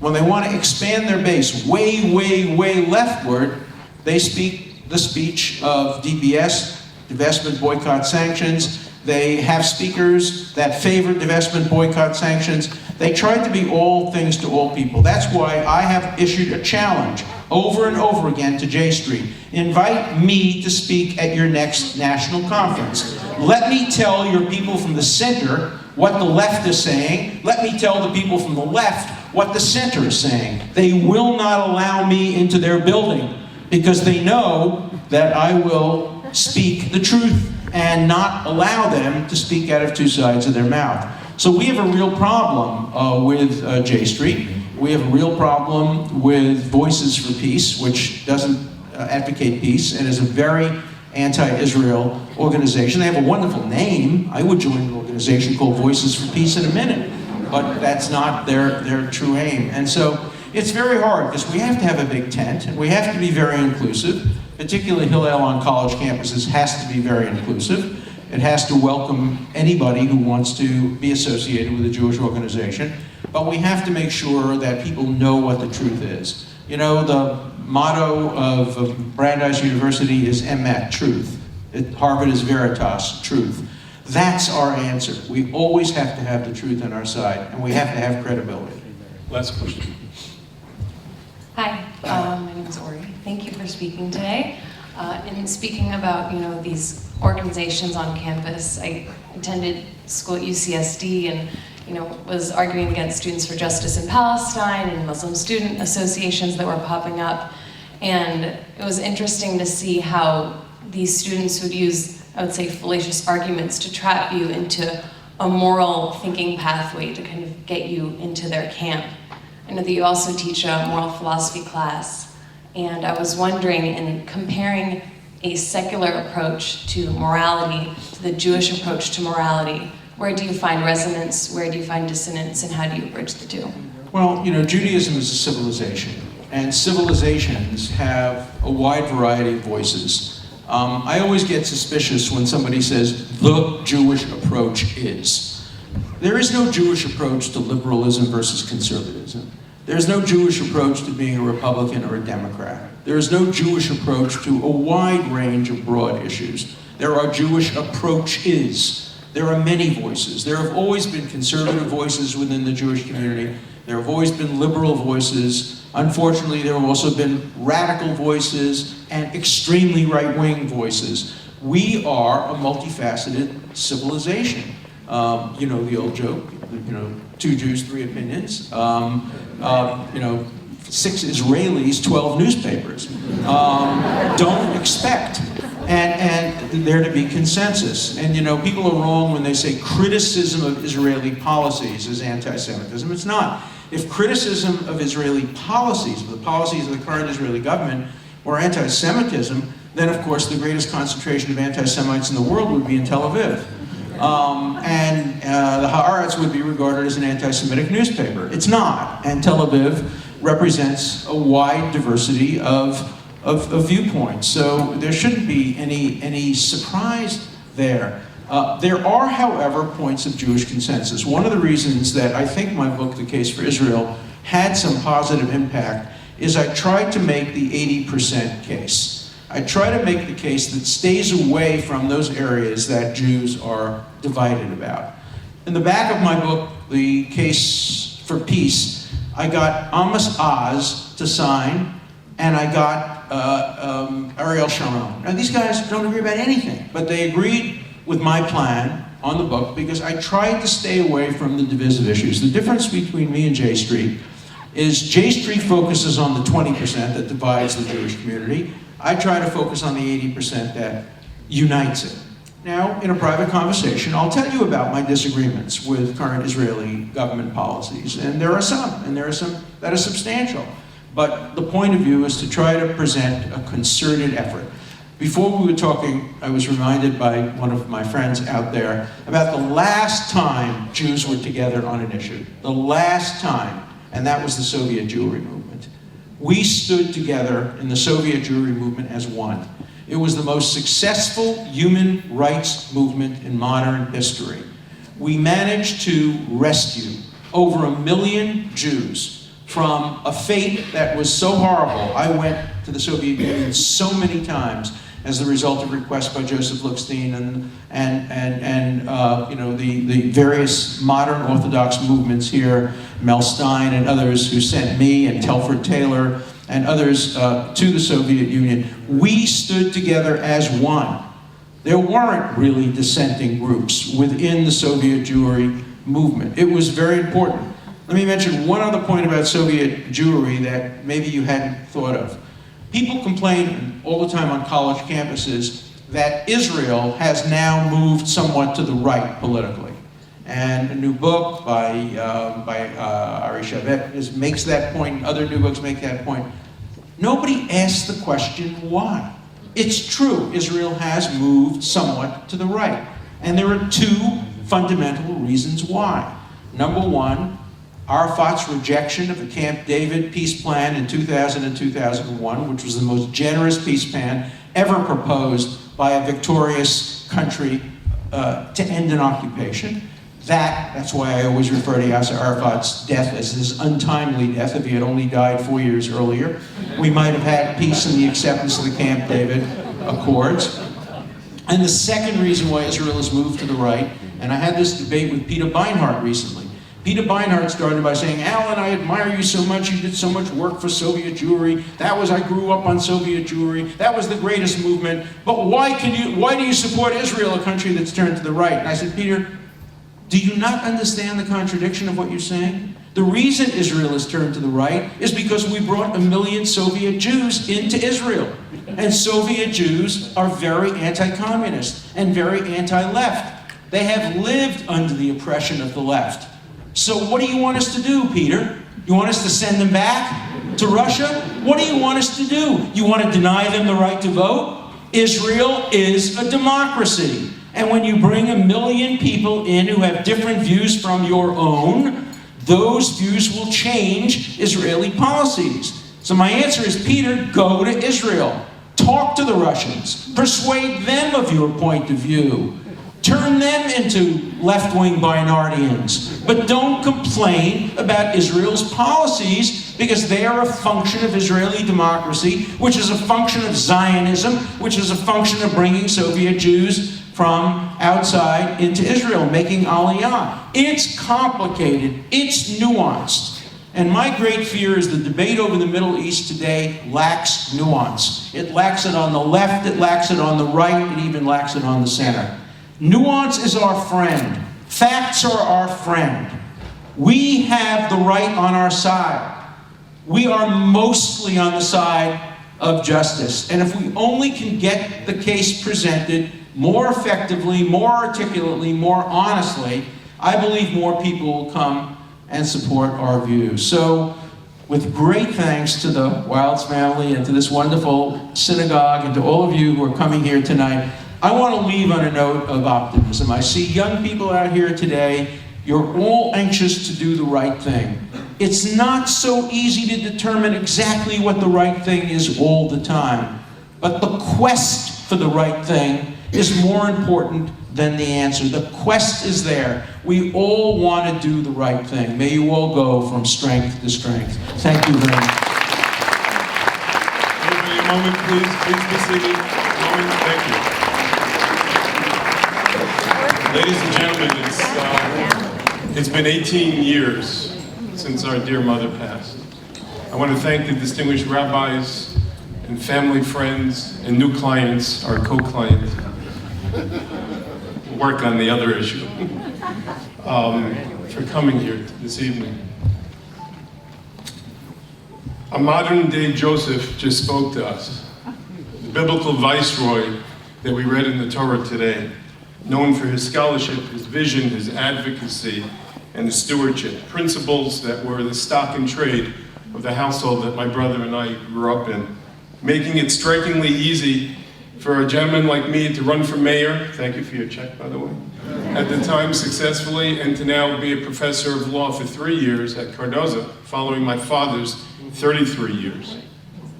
when they want to expand their base way, way, way leftward, they speak the speech of DBS, divestment, boycott, sanctions. They have speakers that favor divestment, boycott, sanctions. They try to be all things to all people. That's why I have issued a challenge over and over again to J Street. Invite me to speak at your next national conference. Let me tell your people from the center what the left is saying. Let me tell the people from the left what the center is saying. They will not allow me into their building because they know that I will speak the truth and not allow them to speak out of two sides of their mouth. So we have a real problem with J Street. We have a real problem with Voices for Peace, which doesn't advocate peace and is a very anti-Israel organization. They have a wonderful name. I would join an organization called Voices for Peace in a minute, but that's not their true aim. And so it's very hard because we have to have a big tent and we have to be very inclusive. Particularly Hillel on college campuses has to be very inclusive. It has to welcome anybody who wants to be associated with a Jewish organization. But we have to make sure that people know what the truth is. You know, the motto of Brandeis University is Emet, truth. At Harvard is Veritas, truth. That's our answer. We always have to have the truth on our side, and we have to have credibility. Last question. Hi, my name is Ori. Thank you for speaking today. In speaking about, these organizations on campus, I attended school at UCSD and, was arguing against Students for Justice in Palestine and Muslim student associations that were popping up. And it was interesting to see how these students would use, I would say, fallacious arguments to trap you into a moral thinking pathway to kind of get you into their camp. I know that you also teach a moral philosophy class, and I was wondering, in comparing a secular approach to morality to the Jewish approach to morality, where do you find resonance, where do you find dissonance, and how do you bridge the two? Well, Judaism is a civilization, and civilizations have a wide variety of voices. I always get suspicious when somebody says, the Jewish approach is. There is no Jewish approach to liberalism versus conservatism. There is no Jewish approach to being a Republican or a Democrat. There is no Jewish approach to a wide range of broad issues. There are Jewish approaches. There are many voices. There have always been conservative voices within the Jewish community. There have always been liberal voices. Unfortunately, there have also been radical voices and extremely right-wing voices. We are a multifaceted civilization. The old joke, 2 Jews, 3 opinions. 6 Israelis, 12 newspapers. Don't expect and there to be consensus. And people are wrong when they say criticism of Israeli policies is anti-Semitism. It's not. If criticism of Israeli policies, of the policies of the current Israeli government, were anti-Semitism, then of course the greatest concentration of anti-Semites in the world would be in Tel Aviv. The Haaretz would be regarded as an anti-Semitic newspaper. It's not, and Tel Aviv represents a wide diversity of viewpoints. So there shouldn't be any surprise there. There are, however, points of Jewish consensus. One of the reasons that I think my book, The Case for Israel, had some positive impact is I tried to make the 80% case. I try to make the case that stays away from those areas that Jews are divided about. In the back of my book, The Case for Peace, I got Amos Oz to sign, and I got Ariel Sharon. Now these guys don't agree about anything, but they agreed with my plan on the book because I tried to stay away from the divisive issues. The difference between me and J Street is J Street focuses on the 20% that divides the Jewish community. I try to focus on the 80% that unites it. Now, in a private conversation, I'll tell you about my disagreements with current Israeli government policies. And there are some that are substantial. But the point of view is to try to present a concerted effort. Before we were talking, I was reminded by one of my friends out there about the last time Jews were together on an issue. The last time, and that was the Soviet Jewry movement. We stood together in the Soviet Jewry movement as one. It was the most successful human rights movement in modern history. We managed to rescue over 1 million Jews from a fate that was so horrible. I went to the Soviet Union so many times as the result of requests by Joseph Lookstein and you know, the various modern Orthodox movements here, Mel Stein and others who sent me and Telford Taylor and others to the Soviet Union. We stood together as one. There weren't really dissenting groups within the Soviet Jewry movement. It was very important. Let me mention one other point about Soviet Jewry that maybe you hadn't thought of. People complain all the time on college campuses that Israel has now moved somewhat to the right politically. And a new book by Ari Shavet makes that point, other new books make that point. Nobody asks the question why. It's true, Israel has moved somewhat to the right. And there are two fundamental reasons why. Number one, Arafat's rejection of the Camp David peace plan in 2000 and 2001, which was the most generous peace plan ever proposed by a victorious country to end an occupation. That's why I always refer to Yasser Arafat's death as his untimely death. If he had only died 4 years earlier, we might have had peace and the acceptance of the Camp David Accords. And the second reason why Israel has moved to the right, and I had this debate with Peter Beinart recently. Peter Beinart started by saying, Alan, I admire you so much. You did so much work for Soviet Jewry. I grew up on Soviet Jewry. That was the greatest movement. But why do you support Israel, a country that's turned to the right? And I said, Peter, do you not understand the contradiction of what you're saying? The reason Israel has turned to the right is because we brought 1 million Soviet Jews into Israel. And Soviet Jews are very anti-communist and very anti-left. They have lived under the oppression of the left. So what do you want us to do, Peter? You want us to send them back to Russia? What do you want us to do? You want to deny them the right to vote? Israel is a democracy. And when you bring 1 million people in who have different views from your own, those views will change Israeli policies. So my answer is, Peter, go to Israel. Talk to the Russians. Persuade them of your point of view. Turn them into left-wing Beinartians. But don't complain about Israel's policies because they are a function of Israeli democracy, which is a function of Zionism, which is a function of bringing Soviet Jews from outside into Israel, making Aliyah. It's complicated. It's nuanced. And my great fear is the debate over the Middle East today lacks nuance. It lacks it on the left, it lacks it on the right, it even lacks it on the center. Nuance is our friend. Facts are our friend. We have the right on our side. We are mostly on the side of justice. And if we only can get the case presented more effectively, more articulately, more honestly, I believe more people will come and support our views. So, with great thanks to the Wilds family and to this wonderful synagogue and to all of you who are coming here tonight, I want to leave on a note of optimism. I see young people out here today. You're all anxious to do the right thing. It's not so easy to determine exactly what the right thing is all the time. But the quest for the right thing is more important than the answer. The quest is there. We all want to do the right thing. May you all go from strength to strength. Thank you very much. Everybody, a moment, please. Please be seated. A moment. Thank you. Ladies and gentlemen, it's been 18 years since our dear mother passed. I want to thank the distinguished rabbis and family friends and new clients, our co-clients. We'll work on the other issue. For coming here this evening. A modern-day Joseph just spoke to us. The biblical viceroy that we read in the Torah today known for his scholarship, his vision, his advocacy, and his stewardship, principles that were the stock and trade of the household that my brother and I grew up in, making it strikingly easy for a gentleman like me to run for mayor, thank you for your check, by the way, at the time successfully, and to now be a professor of law for 3 years at Cardozo, following my father's 33 years.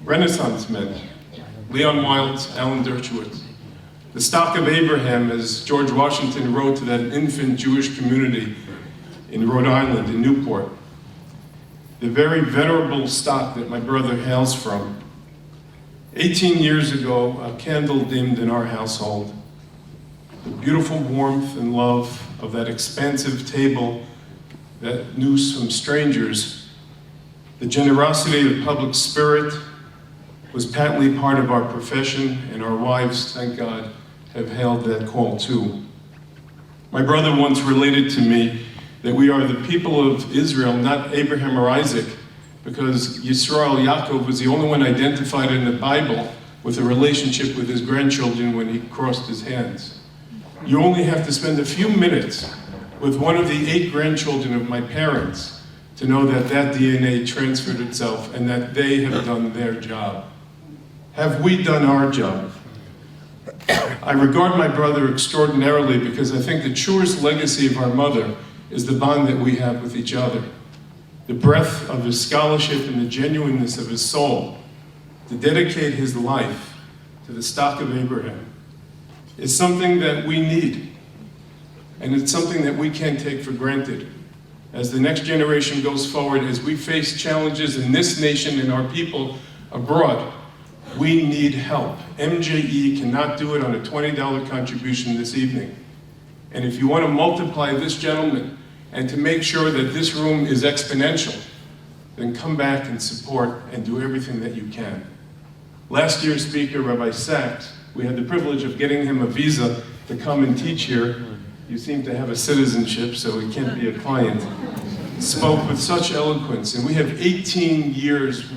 Renaissance men, Leon Wilds, Alan Dershowitz. The stock of Abraham, as George Washington wrote to that infant Jewish community in Rhode Island, in Newport. The very venerable stock that my brother hails from. 18 years ago, a candle dimmed in our household. The beautiful warmth and love of that expansive table, that news from strangers, the generosity of the public spirit was patently part of our profession, and our wives, thank God, have hailed that call too. My brother once related to me that we are the people of Israel, not Abraham or Isaac, because Yisrael, Yaakov, was the only one identified in the Bible with a relationship with his grandchildren when he crossed his hands. You only have to spend a few minutes with one of the 8 grandchildren of my parents to know that that DNA transferred itself and that they have done their job. Have we done our job? I regard my brother extraordinarily because I think the truest legacy of our mother is the bond that we have with each other. The breadth of his scholarship and the genuineness of his soul to dedicate his life to the stock of Abraham is something that we need. And it's something that we can't take for granted. As the next generation goes forward, as we face challenges in this nation and our people abroad, we need help. MJE cannot do it on a $20 contribution this evening. And if you want to multiply this gentleman and to make sure that this room is exponential, then come back and support and do everything that you can. Last year's speaker, Rabbi Sachs, we had the privilege of getting him a visa to come and teach here. You seem to have a citizenship, so he can't be a client. Spoke with such eloquence, and we have 18 years